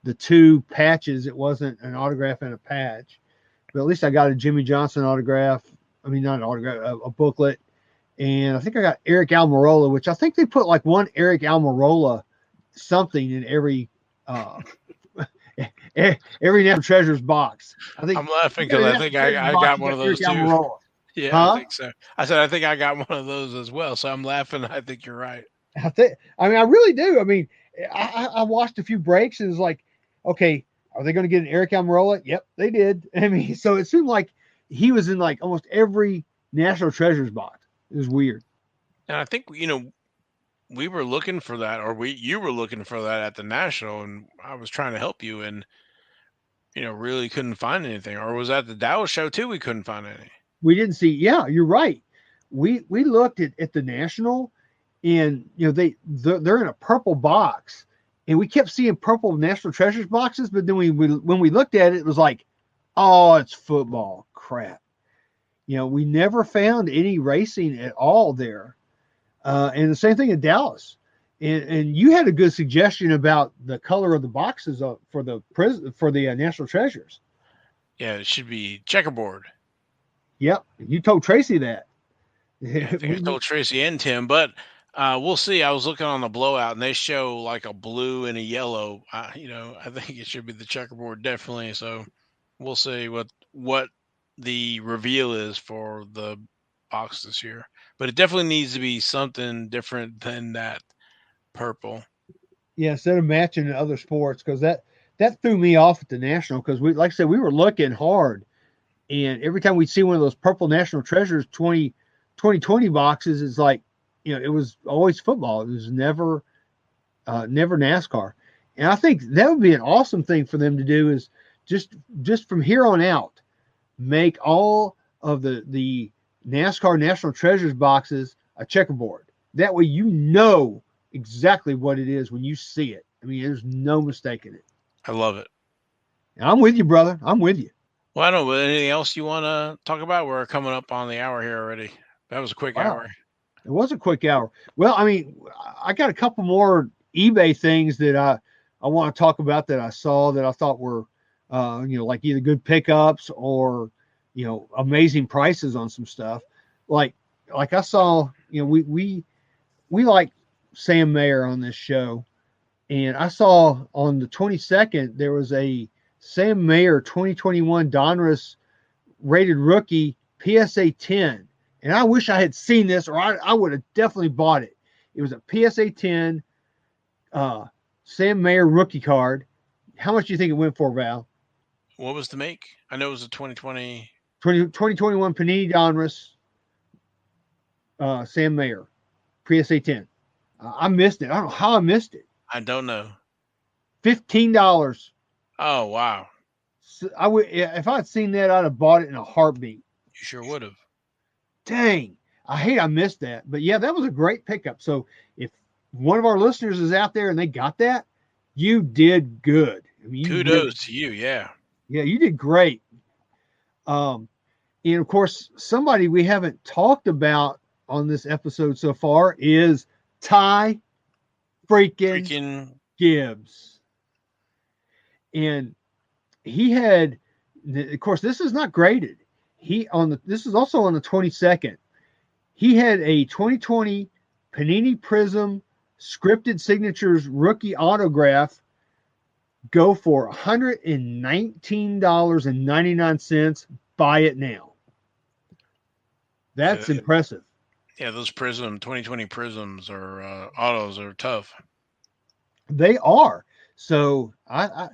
the two patches. It wasn't an autograph and a patch, but at least I got a Jimmy Johnson autograph. Not an autograph, a booklet, and I think I got Eric Almirola, which I think they put like one Eric Almirola something in every Natural Treasures box. I think I'm laughing because I think I got one of those too. Yeah, huh? I think so. I said I think I got one of those as well. So I'm laughing. I think you're right. I really do. I watched a few breaks and it was like, okay, are they going to get an Eric Almirola? Yep, they did. So it seemed like he was in like almost every National Treasures box. It was weird. And I think we were looking for that, or you were looking for that at the National, and I was trying to help you, and really couldn't find anything. Or was that the Dallas show too? We couldn't find any. We didn't see. Yeah, you're right. We looked at the National, and they're in a purple box, and we kept seeing purple National Treasures boxes. But then when we looked at it, it was like, oh, it's football crap. We never found any racing at all there. And the same thing in Dallas. And you had a good suggestion about the color of the boxes for the National Treasures. Yeah, it should be checkerboard. Yep, you told Tracy that. Yeah, I think I told Tracy and Tim, but we'll see. I was looking on the blowout, and they show like a blue and a yellow. I think it should be the checkerboard definitely. So we'll see what the reveal is for the box this year. But it definitely needs to be something different than that purple. Yeah, instead of matching in other sports, because that threw me off at the national. Because we, like I said, we were looking hard, and every time we'd see one of those purple national treasures 2020 boxes, it's like, it was always football. It was never NASCAR. And I think that would be an awesome thing for them to do, is just from here on out, make all of the NASCAR National Treasures boxes a checkerboard. That way you know exactly what it is when you see it. I mean, there's no mistaking it. I love it. And I'm with you, brother. I'm with you. Well, I don't know. Anything else you want to talk about? We're coming up on the hour here already. That was a quick hour. Wow. It was a quick hour. Well, I mean, I got a couple more eBay things that I want to talk about that I saw that I thought were, like either good pickups or, amazing prices on some stuff. Like, like I saw, we like Sam Mayer on this show, and I saw on the 22nd there was a Sam Mayer 2021 Donruss rated rookie PSA 10. And I wish I had seen this, or I would have definitely bought it. It was a PSA 10 Sam Mayer rookie card. How much do you think it went for, Val? What was the make? I know it was a 2020. 2021 Panini Donruss Sam Mayer PSA 10. I missed it. I don't know how I missed it. I don't know. $15. Oh wow, So I would, if I had seen that, I'd have bought it in a heartbeat. you sure would have. Dang, I hate I missed that. But yeah, that was a great pickup. So if one of our listeners is out there and they got that, you did good. I mean, you really, Kudos to you. Yeah. yeah, you did great. Um, and of course, somebody we haven't talked about on this episode so far is Ty freaking Freaking Gibbs. And he had, of course, this is not graded. This is also on the 22nd. He had a 2020 Panini Prizm scripted signatures rookie autograph go for $119.99. Buy it now. That's yeah, impressive. yeah. Those Prizm 2020 Prisms or autos are tough. They are. So I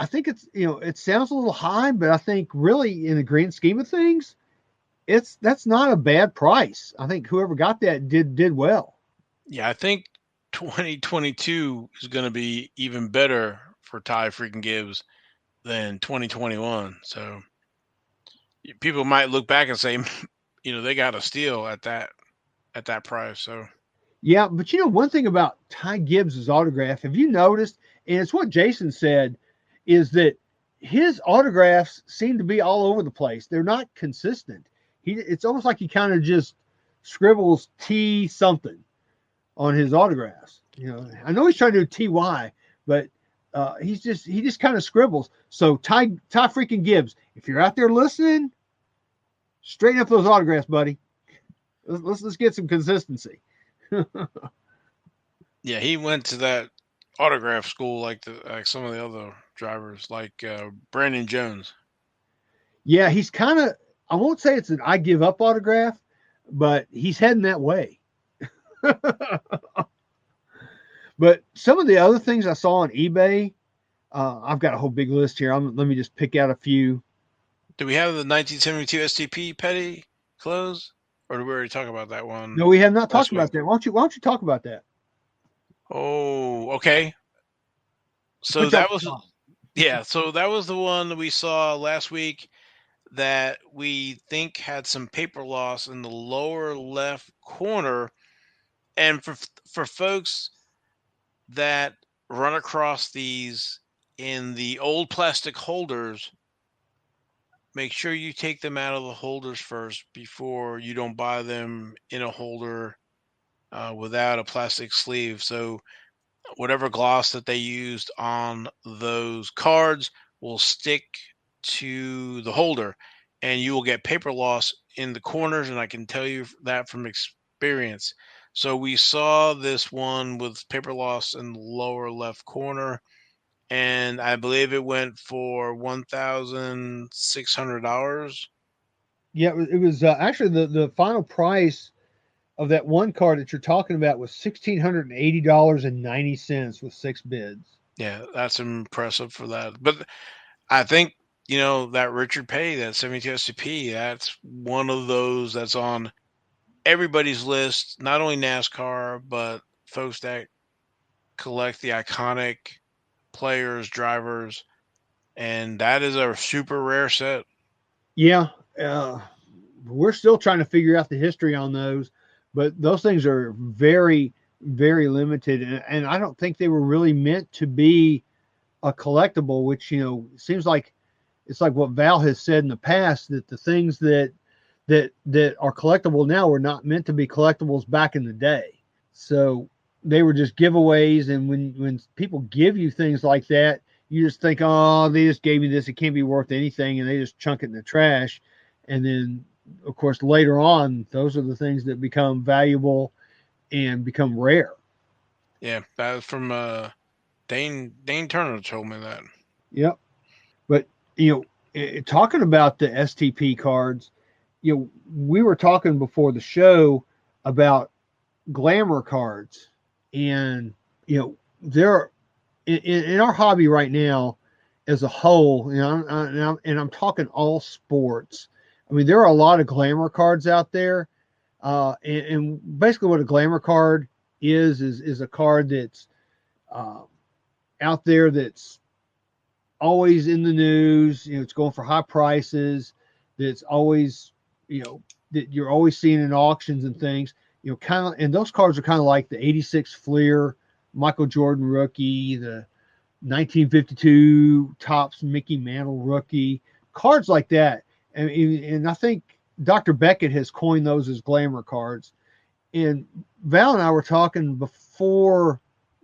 think it's, it sounds a little high, but I think really in the grand scheme of things, that's not a bad price. I think whoever got that did well. Yeah, I think 2022 is going to be even better for Ty freaking Gibbs than 2021. So people might look back and say, they got a steal at that price. So Yeah, but one thing about Ty Gibbs's autograph, have you noticed? And it's what Jason said, is that his autographs seem to be all over the place. They're not consistent. It's almost like he kind of just scribbles T something on his autographs. I know he's trying to do TY, but he just kind of scribbles. So Ty freaking Gibbs, if you're out there listening, straighten up those autographs, buddy. Let's get some consistency. yeah, he went to that autograph school like some of the other drivers, like Brandon Jones. Yeah, he's kind of, I won't say it's an I give up autograph, but he's heading that way. But some of the other things I saw on eBay, I've got a whole big list here. Let me just pick out a few. Do we have the 1972 STP Petty close, or did we already talk about that one No, we have not last talked week? about that. Why don't you talk about that? Oh, okay. So Put you off that the was spot. yeah. So that was the one that we saw last week that we think had some paper loss in the lower left corner. And for folks that run across these in the old plastic holders, make sure you take them out of the holders first before you don't buy them in a holder without a plastic sleeve. So whatever gloss that they used on those cards will stick to the holder, and you will get paper loss in the corners. And I can tell you that from experience. So we saw this one with paper loss in the lower left corner, and I believe it went for $1,600. Yeah, it was actually the final price of that one card that you're talking about was $1,680.90 with 6 bids. Yeah, that's impressive for that. But I think, that Richard Petty, that 72 SCP, that's one of those that's on everybody's list, not only NASCAR, but folks that collect the iconic players, drivers, and that is a super rare set. Yeah, uh, we're still trying to figure out the history on those, but those things are very, very limited, and I don't think they were really meant to be a collectible. Which seems like it's like what Val has said in the past, that the things that are collectible now were not meant to be collectibles back in the day. So they were just giveaways, and when people give you things like that, you just think, oh, they just gave me this, it can't be worth anything, and they just chunk it in the trash. And then, of course, later on, those are the things that become valuable and become rare. Yeah, that was from Dane Turner told me that. Yep. But talking about the STP cards, we were talking before the show about Glamour cards, and there in our hobby right now as a whole, and I'm talking all sports. I mean, there are a lot of Glamour cards out there, and basically what a Glamour card is a card that's uh, out there, that's always in the news. It's going for high prices. That's always, that you're always seeing in auctions and things. Kind of, and those cards are kind of like the '86 Fleer, Michael Jordan rookie, the 1952 Topps Mickey Mantle rookie, cards like that. And I think Dr. Beckett has coined those as Glamour cards. And Val and I were talking before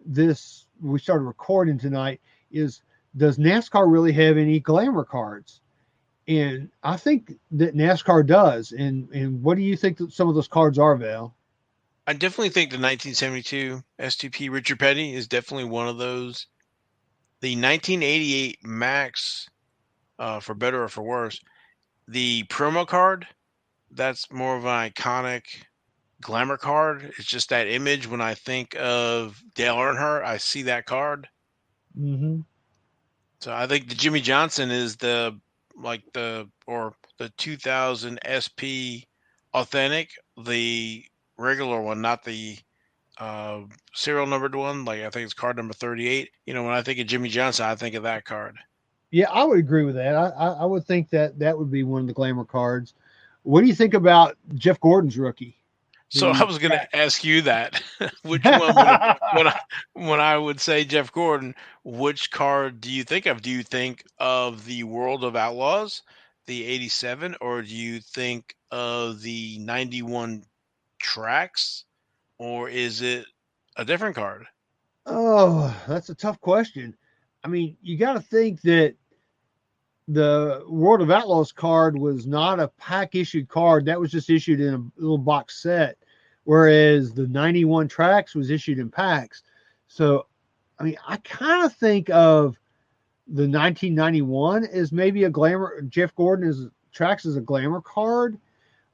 this we started recording tonight, is does NASCAR really have any Glamour cards? And I think that NASCAR does. And what do you think that some of those cards are, Val? I definitely think the 1972 STP Richard Petty is definitely one of those. The 1988 Max, for better or for worse, the promo card, that's more of an iconic Glamour card. It's just that image. When I think of Dale Earnhardt, I see that card. Mm-hmm. So I think the Jimmy Johnson is the 2000 SP authentic, the regular one, not the uh, serial numbered one. Like I think it's card number 38. When I think of Jimmy Johnson, I think of that card. Yeah, I would agree with that. I would think that that would be one of the Glamour cards. What do you think about Jeff Gordon's rookie? So I The was going to ask you that. Which one when I would say Jeff Gordon, which card do you think of? Do you think of the World of Outlaws, the 87, or do you think of the 91 tracks, or is it a different card? Oh, that's a tough question. I mean, you got to think that the World of Outlaws card was not a pack issued card. That was just issued in a little box set, whereas the 91 tracks was issued in packs. So, I mean, I kind of think of the 1991 as maybe a Glamour. Jeff Gordon is tracks as a Glamour card.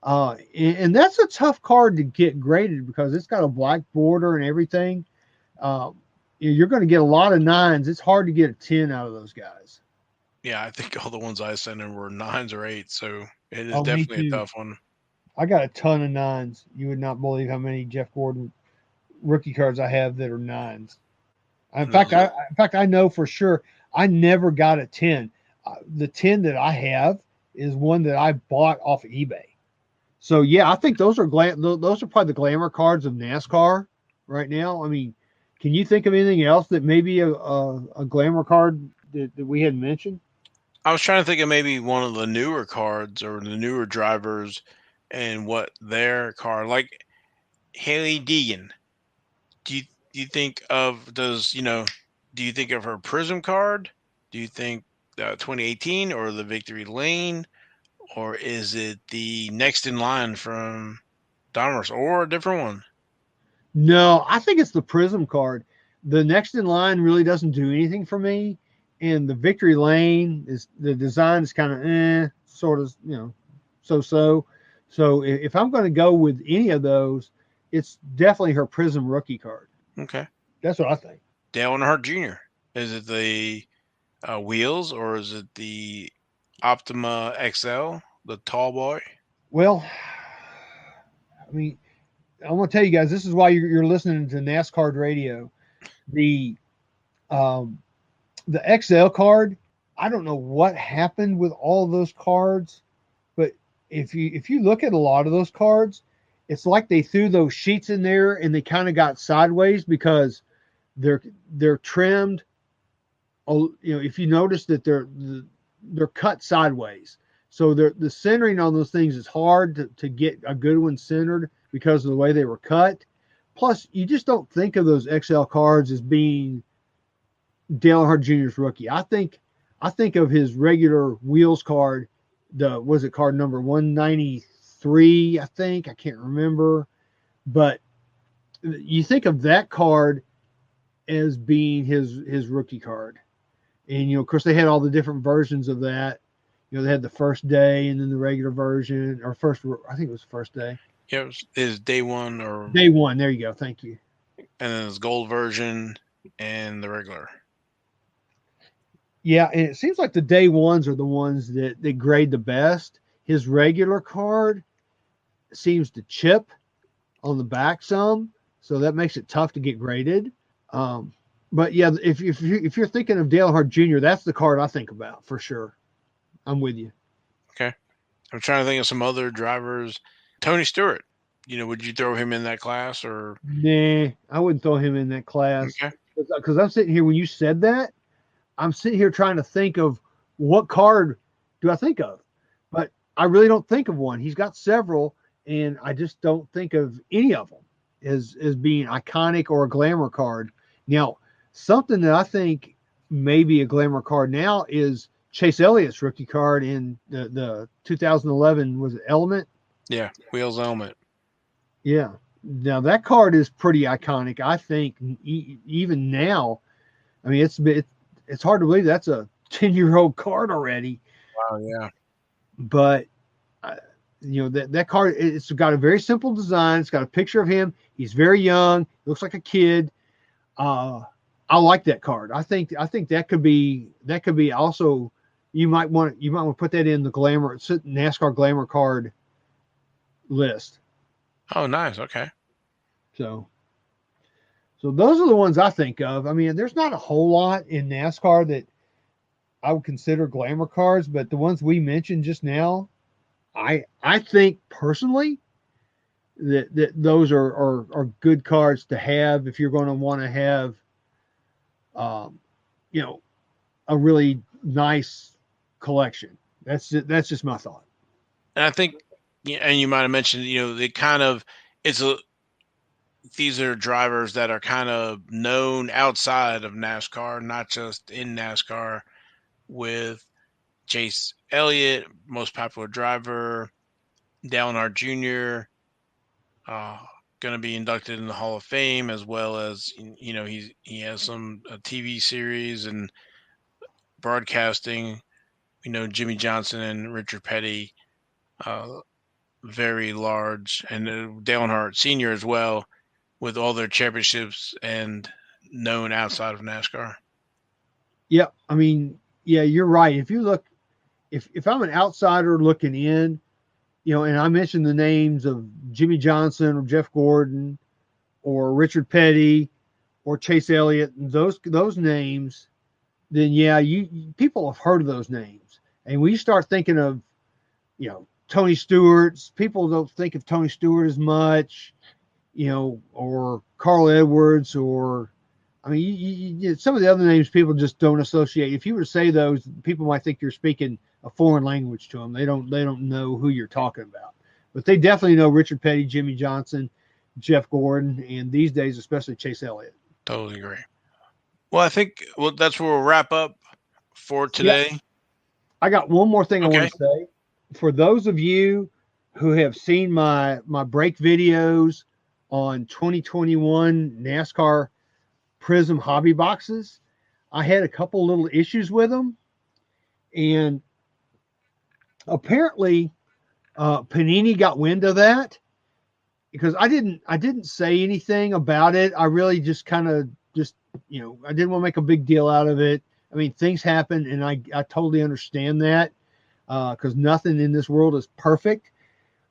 And that's a tough card to get graded because it's got a black border and everything. Uh, you're going to get a lot of nines. It's hard to get a 10 out of those guys. Yeah, I think all the ones I sent in were nines or eights, so it is Oh, me definitely a too. tough one. I got a ton of nines. You would not believe how many Jeff Gordon rookie cards I have that are nines. In No, fact, I know for sure I never got a 10. The 10 that I have is one that I bought off of eBay. So yeah, I think those are probably the Glamour cards of NASCAR right now. I mean, can you think of anything else that maybe a Glamour card that we had mentioned? I was trying to think of maybe one of the newer cards or the newer drivers and what their car, like Haley Deegan. Do you do you think of does do you think of her Prism card? Do you think 2018 or the Victory Lane, or is it the next in line from Donruss or a different one? No, I think it's the Prizm card. The next in line really doesn't do anything for me, and the Victory Lane is the design is kind of sort of so. So if I'm going to go with any of those, it's definitely her Prizm rookie card. Okay. That's what I think. Dale Earnhardt Jr. Is it the wheels or is it the Optima XL, the tall boy? Well, I mean, I'm going to tell you guys, this is why you're listening to NasCardRadio. The um, the XL card, I don't know what happened with all of those cards, but if you look at a lot of those cards, it's like they threw those sheets in there and they kind of got sideways because they're trimmed. If you notice that they're cut sideways, so the centering on those things is hard to get a good one centered because of the way they were cut. Plus, you just don't think of those XL cards as being Dale Earnhardt Jr.'s rookie. I think of his regular wheels card. Was it card number 193? I think I can't remember, but you think of that card as being his rookie card. And of course, they had all the different versions of that. They had the first day and then the regular version, or first. I think it was the first day. Yeah, is day one or Day one. There you go. Thank you. and then there's gold version and the regular. Yeah, and it seems like the day ones are the ones that grade the best. His regular card seems to chip on the back some, so that makes it tough to get graded. But yeah, if you're thinking of Dale Earnhardt Jr., that's the card I think about for sure. I'm with you. Okay. I'm trying to think of some other drivers. Tony Stewart. Would you throw him in that class or? Nah, I wouldn't throw him in that class Okay. because I'm sitting here when you said that. I'm sitting here trying to think of what card do I think of, but I really don't think of one. He's got several, and I just don't think of any of them as being iconic or a glamour card. Now, something that I think may be a glamour card now is Chase Elliott's rookie card in the 2011 was it Element? Yeah, wheels helmet. Yeah. Now that card is pretty iconic. I think even now. I mean, it's hard to believe that's a 10-year-old card already. Wow, yeah. But that card, it's got a very simple design. It's got a picture of him. He's very young. Looks like a kid. I like that card. I think that could be also. You might want to put that in the Glamour NASCAR Glamour card list. Oh, nice. Okay. So those are the ones I think of. I mean, there's not a whole lot in NASCAR that I would consider glamour cards, but the ones we mentioned just now, I think personally that those are good cards to have if you're going to want to have, a really nice collection. That's just my thought. And I think, and you might have mentioned, they kind of, these are drivers that are kind of known outside of NASCAR, not just in NASCAR, with Chase Elliott, most popular driver, Dale Earnhardt Jr., going to be inducted in the Hall of Fame, as well as, he has some TV series and broadcasting. Jimmy Johnson and Richard Petty, very large, and Dale Earnhardt Sr. as well, with all their championships and known outside of NASCAR. Yeah, I mean, yeah, you're right. If you look, if I'm an outsider looking in, and I mentioned the names of Jimmy Johnson or Jeff Gordon or Richard Petty or Chase Elliott, those names, then yeah, people have heard of those names. And when you start thinking of, Tony Stewart, people don't think of Tony Stewart as much, or Carl Edwards, or I mean, some of the other names people just don't associate. If you were to say those, people might think you're speaking a foreign language to them. They don't know who you're talking about, but they definitely know Richard Petty, Jimmy Johnson, Jeff Gordon, and these days especially Chase Elliott. Totally agree. Well, I think that's where we'll wrap up for today. I got one more thing I want Okay. to say. For those of you who have seen my break videos on 2021 NASCAR Prizm hobby boxes, I had a couple little issues with them, and apparently Panini got wind of that because I didn't say anything about it. I really just kind of just I didn't want to make a big deal out of it. I mean, things happen, and I totally understand that because nothing in this world is perfect.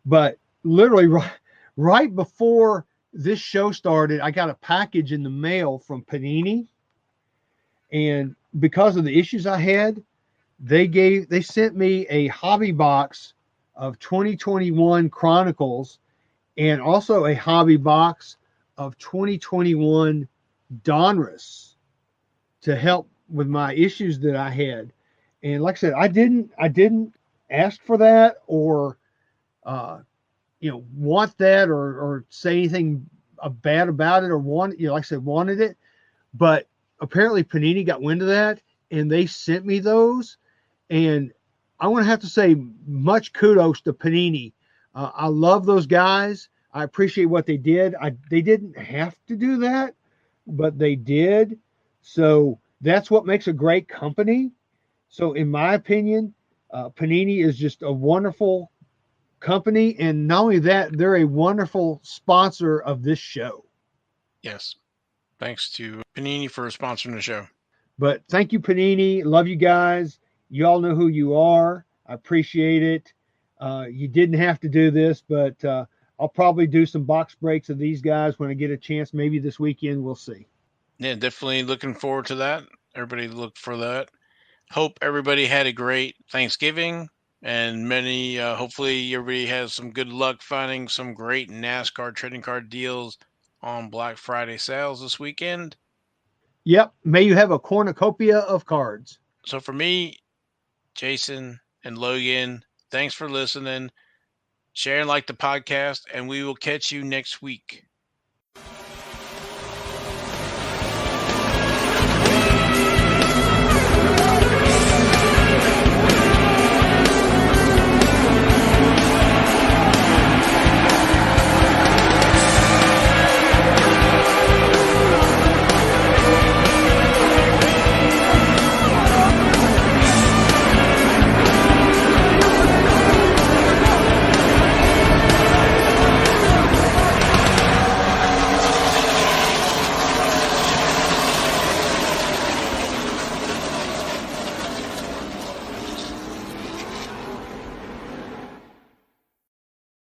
But literally right before this show started, I got a package in the mail from Panini, and because of the issues I had, they sent me a hobby box of 2021 Chronicles and also a hobby box of 2021 Donruss to help with my issues that I had. And like I said, I didn't ask for that or uh, want that or say anything bad about it or want like I said wanted it, but apparently Panini got wind of that and they sent me those, and I want to have to say much kudos to Panini. I love those guys. I appreciate what they did. They didn't have to do that, but they did. So that's what makes a great company. So in my opinion, Panini is just a wonderful company, and not only that, they're a wonderful sponsor of this show. Yes. Thanks to Panini for sponsoring the show. But thank you, Panini. Love you guys. You all know who you are. I appreciate it. You didn't have to do this, but I'll probably do some box breaks of these guys when I get a chance. Maybe this weekend. We'll see. Yeah, definitely looking forward to that. Everybody look for that. Hope everybody had a great Thanksgiving and many, hopefully, everybody has some good luck finding some great NASCAR trading card deals on Black Friday sales this weekend. Yep. May you have a cornucopia of cards. So, for me, Jason and Logan, thanks for listening, sharing like the podcast, and we will catch you next week.